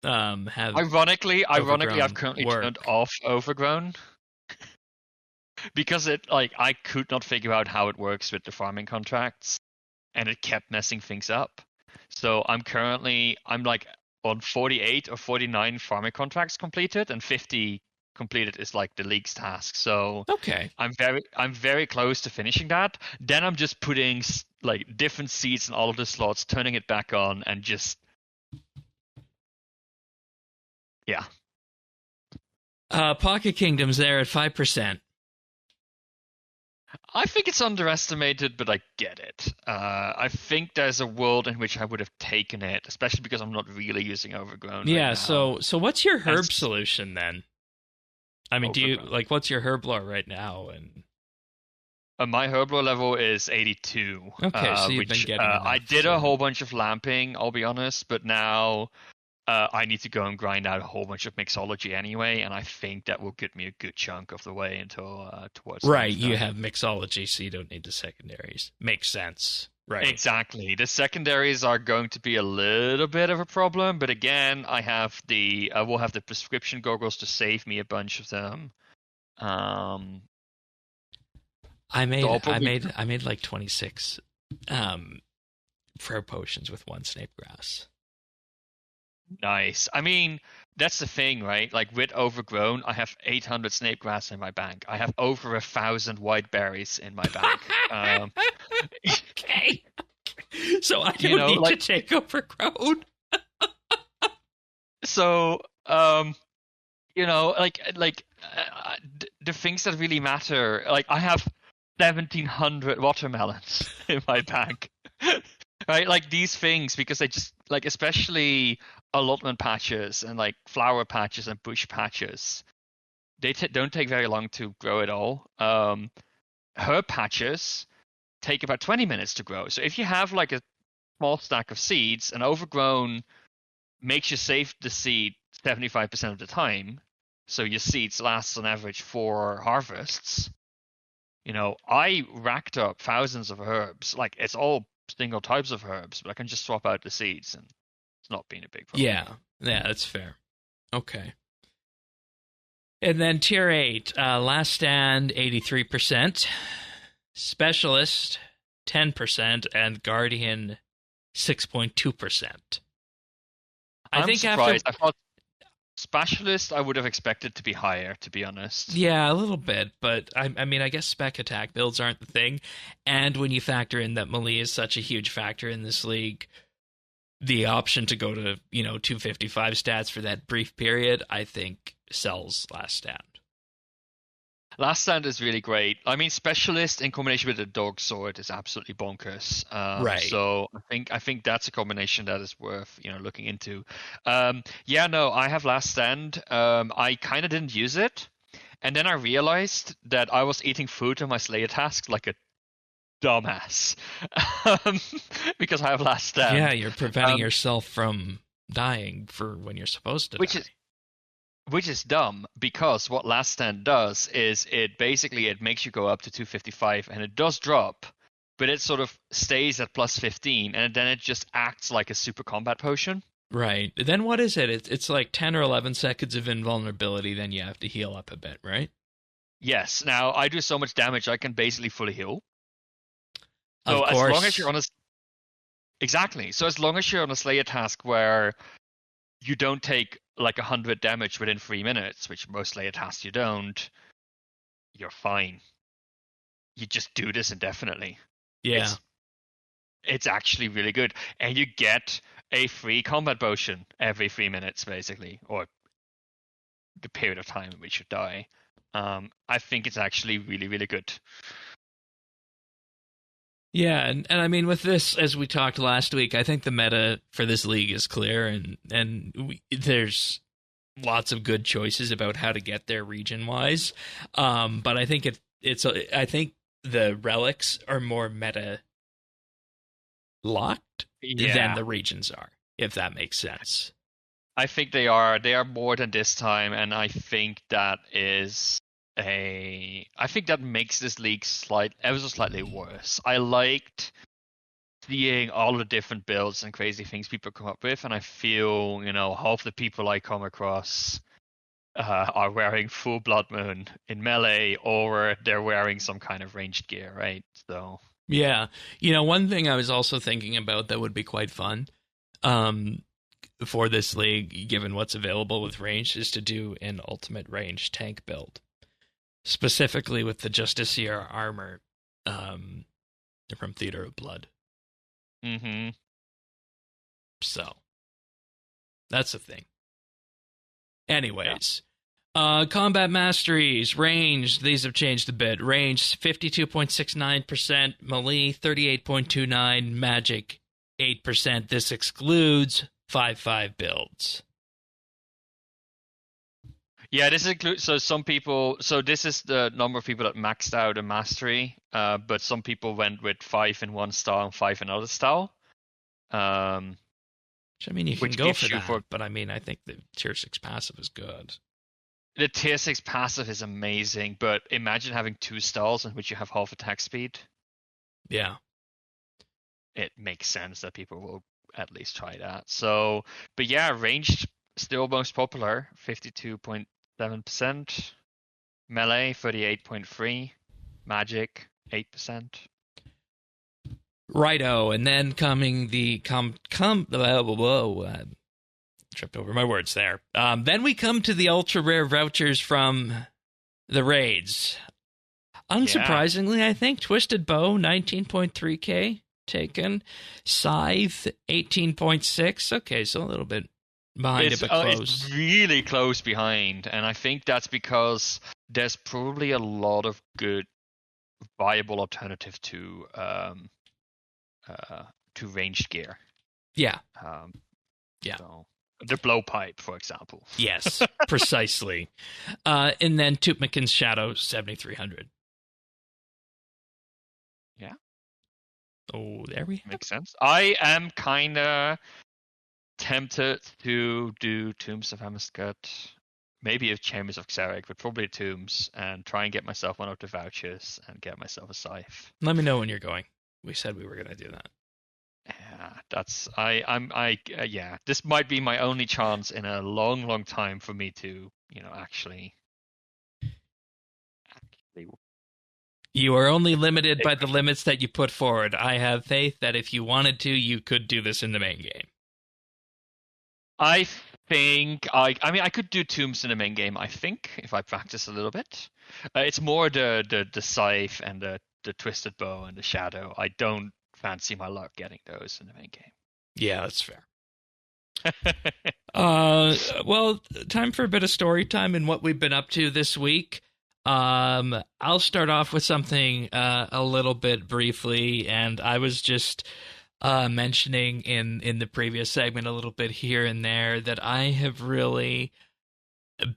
have. Ironically, I've currently work. turned off Overgrown because I could not figure out how it works with the farming contracts, and it kept messing things up. So I'm like on 48 or 49 farming contracts completed, and 50 completed is like the league's task. So Okay. I'm very close to finishing that. Then I'm just putting like different seeds in all of the slots, turning it back on, and just yeah. Pocket Kingdom's there at 5%. I think it's underestimated, but I get it. I think there's a world in which I would have taken it, especially because I'm not really using Overgrown. Yeah. Right now. So what's your herb solution then? I mean, Overgrown. what's your herb lore right now? And my herb lore level is 82. Okay, so you've been getting enough, I did a whole bunch of lamping, I'll be honest, but now I need to go and grind out a whole bunch of mixology anyway, and I think that will get me a good chunk of the way until towards Right, lunchtime. you have mixology, so you don't need the secondaries. Makes sense. Right. Exactly. The secondaries are going to be a little bit of a problem, but again, I will have the prescription goggles to save me a bunch of them. I So I'll made probably I made like 26 prayer potions with one snake grass. Nice. I mean, that's the thing, right? Like with overgrown, I have 800 snake grass in my bank. I have over 1,000 white berries in my bank. Okay. So I You don't know, need to like take overgrown. so. The things that really matter. Like I have 1,700 watermelons in my bank. Right, like these things, because they just like, especially allotment patches and like flower patches and bush patches, they don't take very long to grow at all. Herb patches take about 20 minutes to grow. So if you have like a small stack of seeds, and overgrown makes you save the seed 75% of the time, so your seeds last on average 4 harvests. I racked up thousands of herbs. Like it's all single types of herbs, but I can just swap out the seeds, and it's not been a big problem. Yeah, that's fair. Okay. And then tier 8, Last Stand 83%, Specialist 10%, and Guardian 6.2%. I'm think surprised. after I thought Specialist I would have expected to be higher, to be honest. Yeah, a little bit, but I mean, I guess spec attack builds aren't the thing. And when you factor in that melee is such a huge factor in this league, the option to go to, 255 stats for that brief period, I think sells Last Stand. Last Stand is really great. I mean, Specialist in combination with the Dog Sword is absolutely bonkers. Right. So I think that's a combination that is worth looking into. No, I have Last Stand. I kind of didn't use it, and then I realized that I was eating food on my Slayer task like a dumbass because I have Last Stand. Yeah, you're preventing yourself from dying for when you're supposed to die. Which is dumb, because what Last Stand does is it makes you go up to 255, and it does drop, but it sort of stays at plus 15, and then it just acts like a super combat potion. Right. Then what is it? It's like 10 or 11 seconds of invulnerability, then you have to heal up a bit, right? Yes. Now, I do so much damage, I can basically fully heal. So of course. As long as you're on Exactly. So as long as you're on a Slayer task where you don't take like 100 damage within 3 minutes, which most Slayer tasks you don't, you're fine. You just do this indefinitely. Yeah. It's actually really good. And you get a free combat potion every 3 minutes, basically, or the period of time in which you die. I think it's actually really, really good. Yeah, and I mean, with this, as we talked last week, I think the meta for this league is clear, and there's lots of good choices about how to get there region-wise. But I think I think the relics are more meta locked than the regions are, if that makes sense. I think they are. They are more than this time, and I think that makes this league ever so slightly worse. I liked seeing all the different builds and crazy things people come up with, and I feel, half the people I come across are wearing full Blood Moon in melee, or they're wearing some kind of ranged gear, right? So yeah, one thing I was also thinking about that would be quite fun, for this league, given what's available with range, is to do an ultimate range tank build. Specifically with the Justiciar armor from Theater of Blood. Mm-hmm. So, that's the thing. Anyways, combat masteries, range, these have changed a bit. Range, 52.69%, melee, 38.29%, magic, 8%. This excludes 5/5 builds. Yeah, this includes some people. So this is the number of people that maxed out a mastery, but some people went with 5 in one style and 5 in another style. I mean, you can which go gives for you that, but I mean, I think the tier 6 passive is good. The tier 6 passive is amazing, but imagine having 2 stalls in which you have half attack speed. Yeah. It makes sense that people will at least try that. So, but yeah, ranged still most popular, 52.7%. Melee, 38.3%. Magic, 8%. Righto, and then coming the tripped over my words there. Then we come to the ultra rare vouchers from the raids. Unsurprisingly, I think Twisted Bow 19.3k taken, Scythe 18.6. Okay, so a little bit behind it, but close. It's really close behind, and I think that's because there's probably a lot of good viable alternative to ranged gear. Yeah. Yeah. So, the blowpipe, for example. Yes, precisely. And then Tupmakin's Shadow 7300. Yeah. Oh, there we have. Makes sense. I am kind of tempted to do Tombs of Amascut, maybe a Chambers of Xeric, but probably Tombs, and try and get myself one of the vouchers and get myself a Scythe. Let me know when you're going. We said we were going to do that. Yeah, yeah. This might be my only chance in a long, long time for me to, actually. You are only limited by the limits that you put forward. I have faith that if you wanted to, you could do this in the main game. I think I could do Tombs in the main game. I think if I practice a little bit, it's more the Scythe and the Twisted Bow and the Shadow. I don't fancy my luck getting those in the main game. Yeah, that's fair. Well, time for a bit of story time and what we've been up to this week. I'll start off with something a little bit briefly, and I was just mentioning in the previous segment a little bit here and there that I have really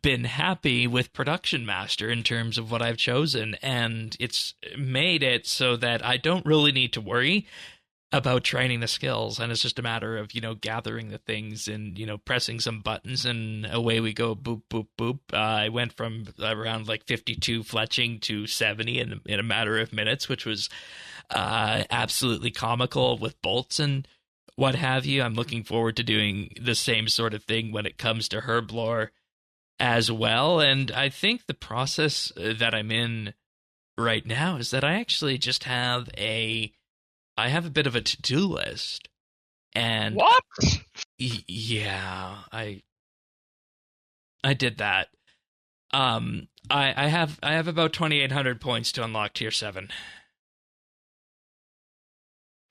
been happy with Production Master in terms of what I've chosen, and it's made it so that I don't really need to worry about training the skills, and it's just a matter of, gathering the things and, pressing some buttons, and away we go, boop, boop, boop. I went from around 52 fletching to 70 in a matter of minutes, which was absolutely comical with bolts and what have you. I'm looking forward to doing the same sort of thing when it comes to Herblore as well, and I think the process that I'm in right now is that I actually just have a bit of a to-do list. And what? Yeah, I did that. I have about 2,800 points to unlock tier 7.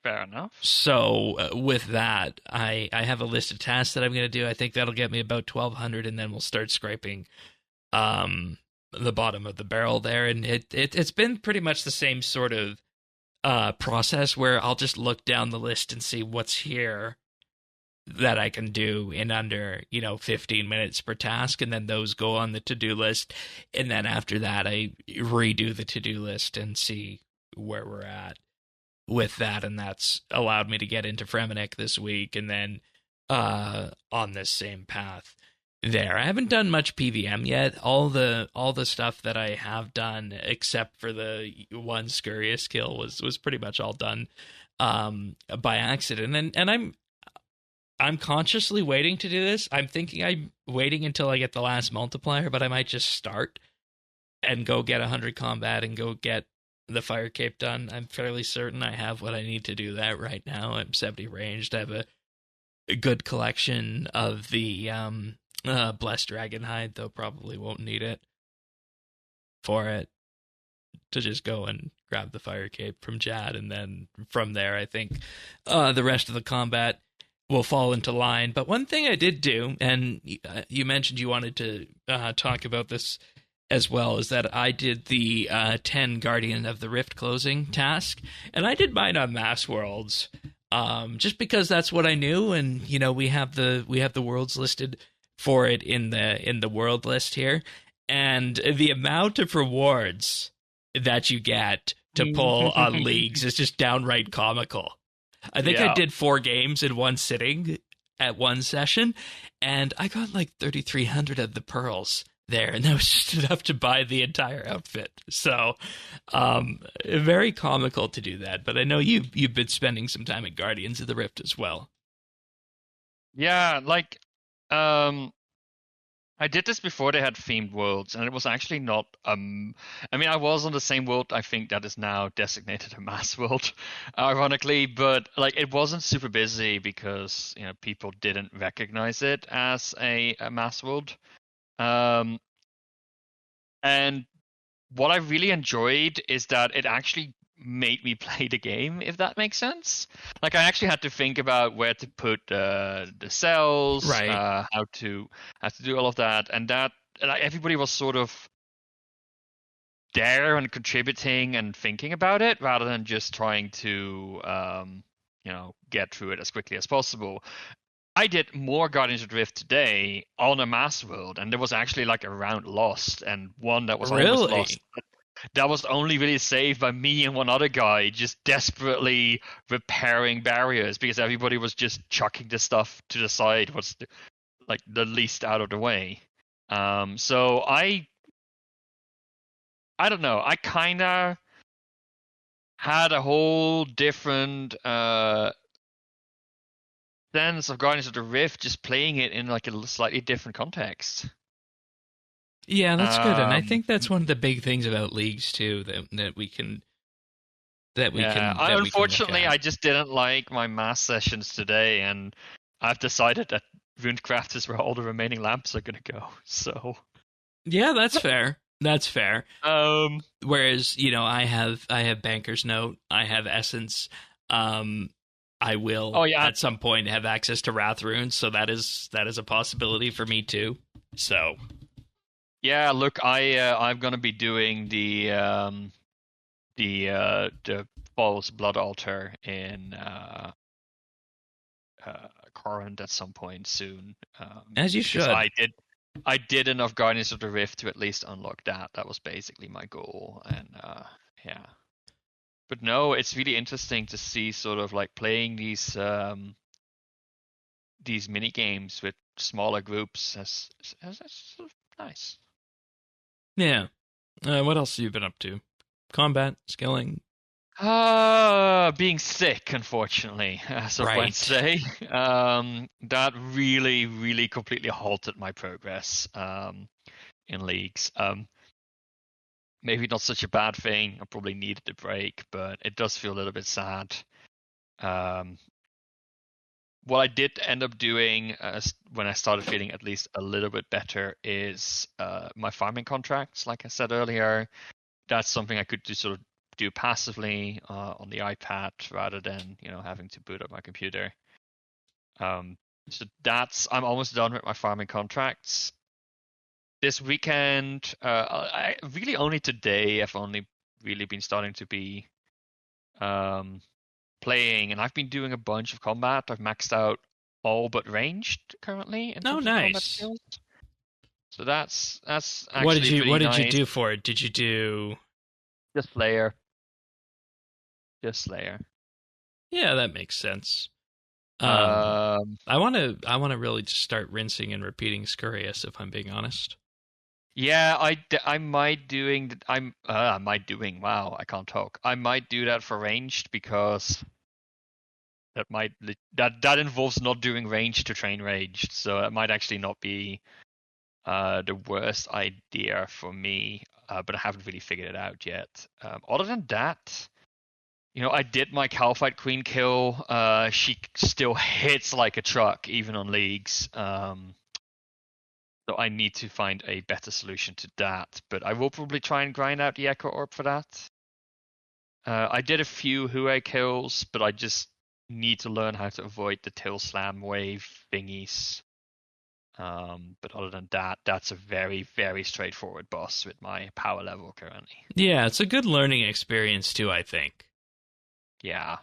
Fair enough. So with that, I have a list of tasks that I'm going to do. I think that'll get me about 1,200, and then we'll start scraping the bottom of the barrel there. And it's been pretty much the same sort of process where I'll just look down the list and see what's here that I can do in under 15 minutes per task, and then those go on the to-do list, and then after that I redo the to-do list and see where we're at with that. And that's allowed me to get into Fremennik this week, and then on this same path there. I haven't done much PVM yet. All the stuff that I have done, except for the one Scurious kill, was pretty much all done by accident. And I'm consciously waiting to do this. I'm thinking I'm waiting until I get the last multiplier, but I might just start and go get 100 combat and go get the fire cape done. I'm fairly certain I have what I need to do that right now. I'm 70 ranged. I have a good collection of the Blessed Dragonhide, though probably won't need it for it to just go and grab the fire cape from Jad, and then from there I think the rest of the combat will fall into line. But one thing I did do, and you mentioned you wanted to talk about this as well, is that I did the 10 Guardian of the Rift closing task, and I did mine on Mass Worlds, just because that's what I knew, and we have the worlds listed for it in the world list here, and the amount of rewards that you get to pull on leagues is just downright comical. I think I did 4 games in one sitting at one session, and I got like 3,300 of the pearls there, and that was just enough to buy the entire outfit. So, very comical to do that. But I know you've been spending some time at Guardians of the Rift as well. Yeah, like I did this before they had themed worlds, and it was actually not. I mean, I was on the same world. I think that is now designated a mass world, ironically, but like it wasn't super busy because people didn't recognize it as a mass world. Um, and what I really enjoyed is that it actually made me play the game, if that makes sense. Like I actually had to think about where to put the cells, Right. how to do all of that, and that like, everybody was sort of there and contributing and thinking about it rather than just trying to get through it as quickly as possible. I did more Guardians of the Rift today on a mass world, and there was actually like a round lost and one that was almost lost. Really? That was only really saved by me and one other guy just desperately repairing barriers because everybody was just chucking the stuff to the side, what's like the least out of the way. So I don't know. I kind of had a whole different sense of Guardians of the Rift just playing it in like a slightly different context. Yeah, that's good, and I Um, think that's one of the big things about leagues too that we can yeah, look unfortunately, at. I just didn't like my mass sessions today, and I've decided that Runecraft is where all the remaining lamps are gonna go. So, Yeah, that's fair. That's fair. um, Whereas, I have Banker's Note, I have Essence. Um, I will oh yeah, at some point have access to Wrath Runes, so that is a possibility for me too. So yeah. Look, I'm gonna be doing the false blood altar in Corrund at some point soon. as you Because should. I did enough Guardians of the Rift to at least unlock that. That was basically my goal, and yeah. But no, it's really interesting to see sort of like playing these mini games with smaller groups as sort of nice. Yeah. What else have you been up to? Combat, skilling. Being sick, unfortunately, as of Right. Wednesday, that really, really completely halted my progress in leagues. Maybe not such a bad thing. I probably needed a break, but it does feel a little bit sad. Um, what I did end up doing when I started feeling at least a little bit better is my farming contracts. Like I said earlier, that's something I could sort of do passively on the iPad rather than having to boot up my computer. So I'm almost done with my farming contracts. This weekend, I really only today I've only really been starting to be um, playing, and I've been doing a bunch of combat. I've maxed out all but ranged currently in Oh, terms of combat nice. skills. So that's What did actually you pretty what did you nice. do for it? Did you do? Just Slayer, just Slayer. Yeah, that makes sense. Um, Um, I want to really just start rinsing and repeating Scurious if I'm being honest. yeah, I might doing I might doing. Wow, I can't talk. I might do that for ranged because that involves not doing range to train ranged, so it might actually not be the worst idea for me, but I haven't really figured it out yet. Other than that, I did my Calphite Queen kill. She still hits like a truck, even on leagues. So I need to find a better solution to that, but I will probably try and grind out the Echo Orb for that. I did a few Hue kills, but I just need to learn how to avoid the Tail Slam wave thingies. But other than that, that's a very, very straightforward boss with my power level currently. Yeah, it's a good learning experience too, I think. Yeah,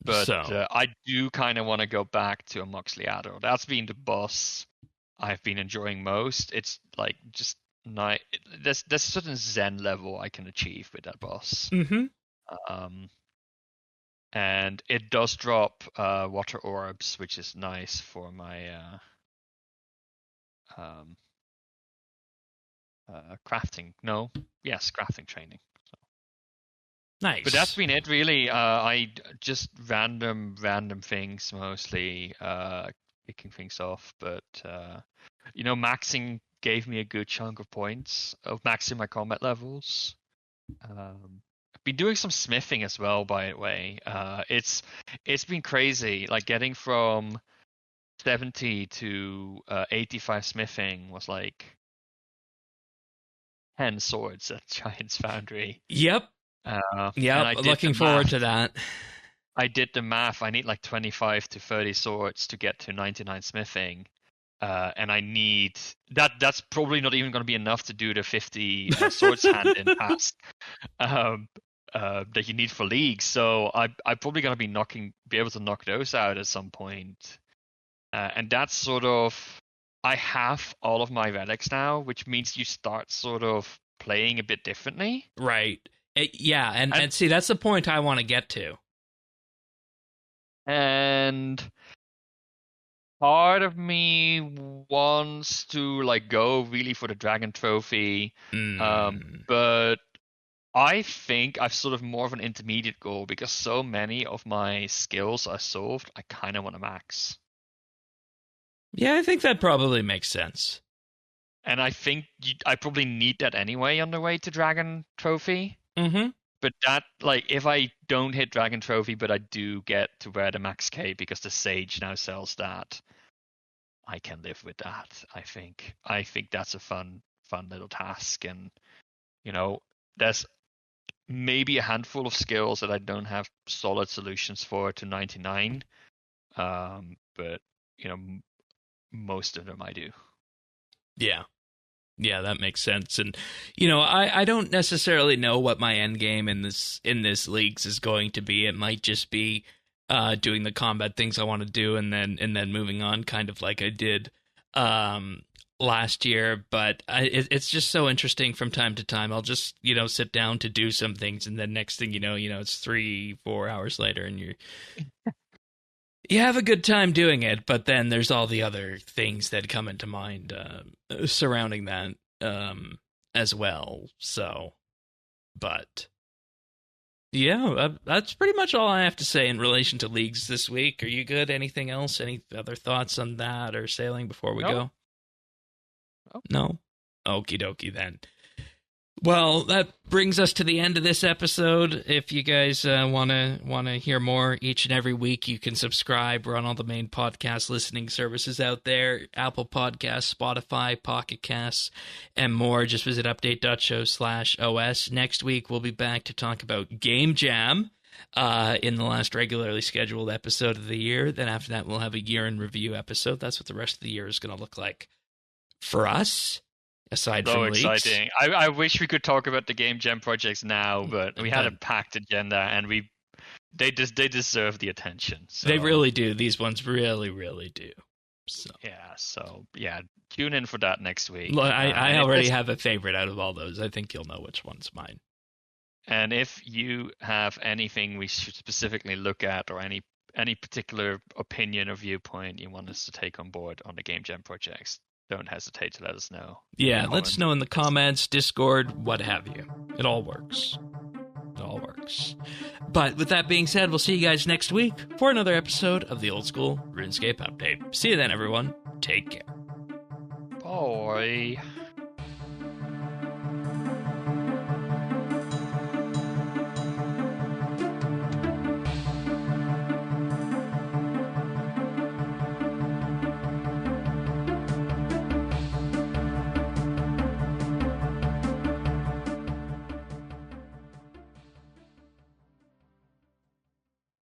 but So, I do kind of want to go back to a Moxliado. That's been the boss I've been enjoying most. It's like just nice. There's a certain Zen level I can achieve with that boss. hmm Um, and it does drop water orbs, which is nice for my um, crafting. No, yes, crafting training. Nice. But that's been it, really. I just random things mostly, kicking things off. But maxing gave me a good chunk of points of maxing my combat levels. I've been doing some smithing as well, by the way. It's been crazy. Like getting from 70 to 85 smithing was like 10 swords at Giant's Foundry. Yep. Yeah, looking forward to that. I did the math. I need like 25 to 30 swords to get to 99 smithing. And I need that's probably not even going to be enough to do the 50 swords hand in task that you need for leagues. So I'm probably going to be able to knock those out at some point. And that's sort of, I have all of my relics now, which means you start sort of playing a bit differently. Right. And see, that's the point I want to get to. And part of me wants to like go really for the dragon trophy, but I think I've sort of more of an intermediate goal because so many of my skills are solved. I kind of want to max. Yeah, I think that probably makes sense. And I think I probably need that anyway on the way to dragon trophy. Mm-hmm. But that, like, if I don't hit Dragon Trophy, but I do get to wear the Max K because the Sage now sells that, I can live with that. I think that's a fun little task, and there's maybe a handful of skills that I don't have solid solutions for to 99, but most of them I do. Yeah, that makes sense. And I don't necessarily know what my end game in this leagues is going to be. It might just be doing the combat things I want to do and then moving on, kind of like I did last year. But it's just so interesting from time to time. I'll just sit down to do some things, and then next thing it's 3-4 hours later, and you have a good time doing it, but then there's all the other things that come into mind surrounding that as well. So, but yeah, that's pretty much all I have to say in relation to leagues this week. Are you good? Anything else? Any other thoughts on that or sailing before we go? No? Okie dokie then. Well, that brings us to the end of this episode. If you guys want to hear more each and every week, you can subscribe. We're on all the main podcast listening services out there: Apple Podcasts, Spotify, Pocket Casts, and more. Just visit update.show/OS. Next week, we'll be back to talk about Game Jam in the last regularly scheduled episode of the year. Then after that, we'll have a year in review episode. That's what the rest of the year is going to look like for us. Aside from leaks. Exciting. I wish we could talk about the Game Jam projects now, but we had a packed agenda, and they deserve the attention. So. They really do. These ones really, really do. So tune in for that next week. Look, I already have a favorite out of all those. I think you'll know which one's mine. And if you have anything we should specifically look at, or any particular opinion or viewpoint you want us to take on board on the Game Jam projects, don't hesitate to let us know. Yeah, let us know in the comments, Discord, what have you. It all works. But with that being said, we'll see you guys next week for another episode of the Old School RuneScape Update. See you then, everyone. Take care. Bye.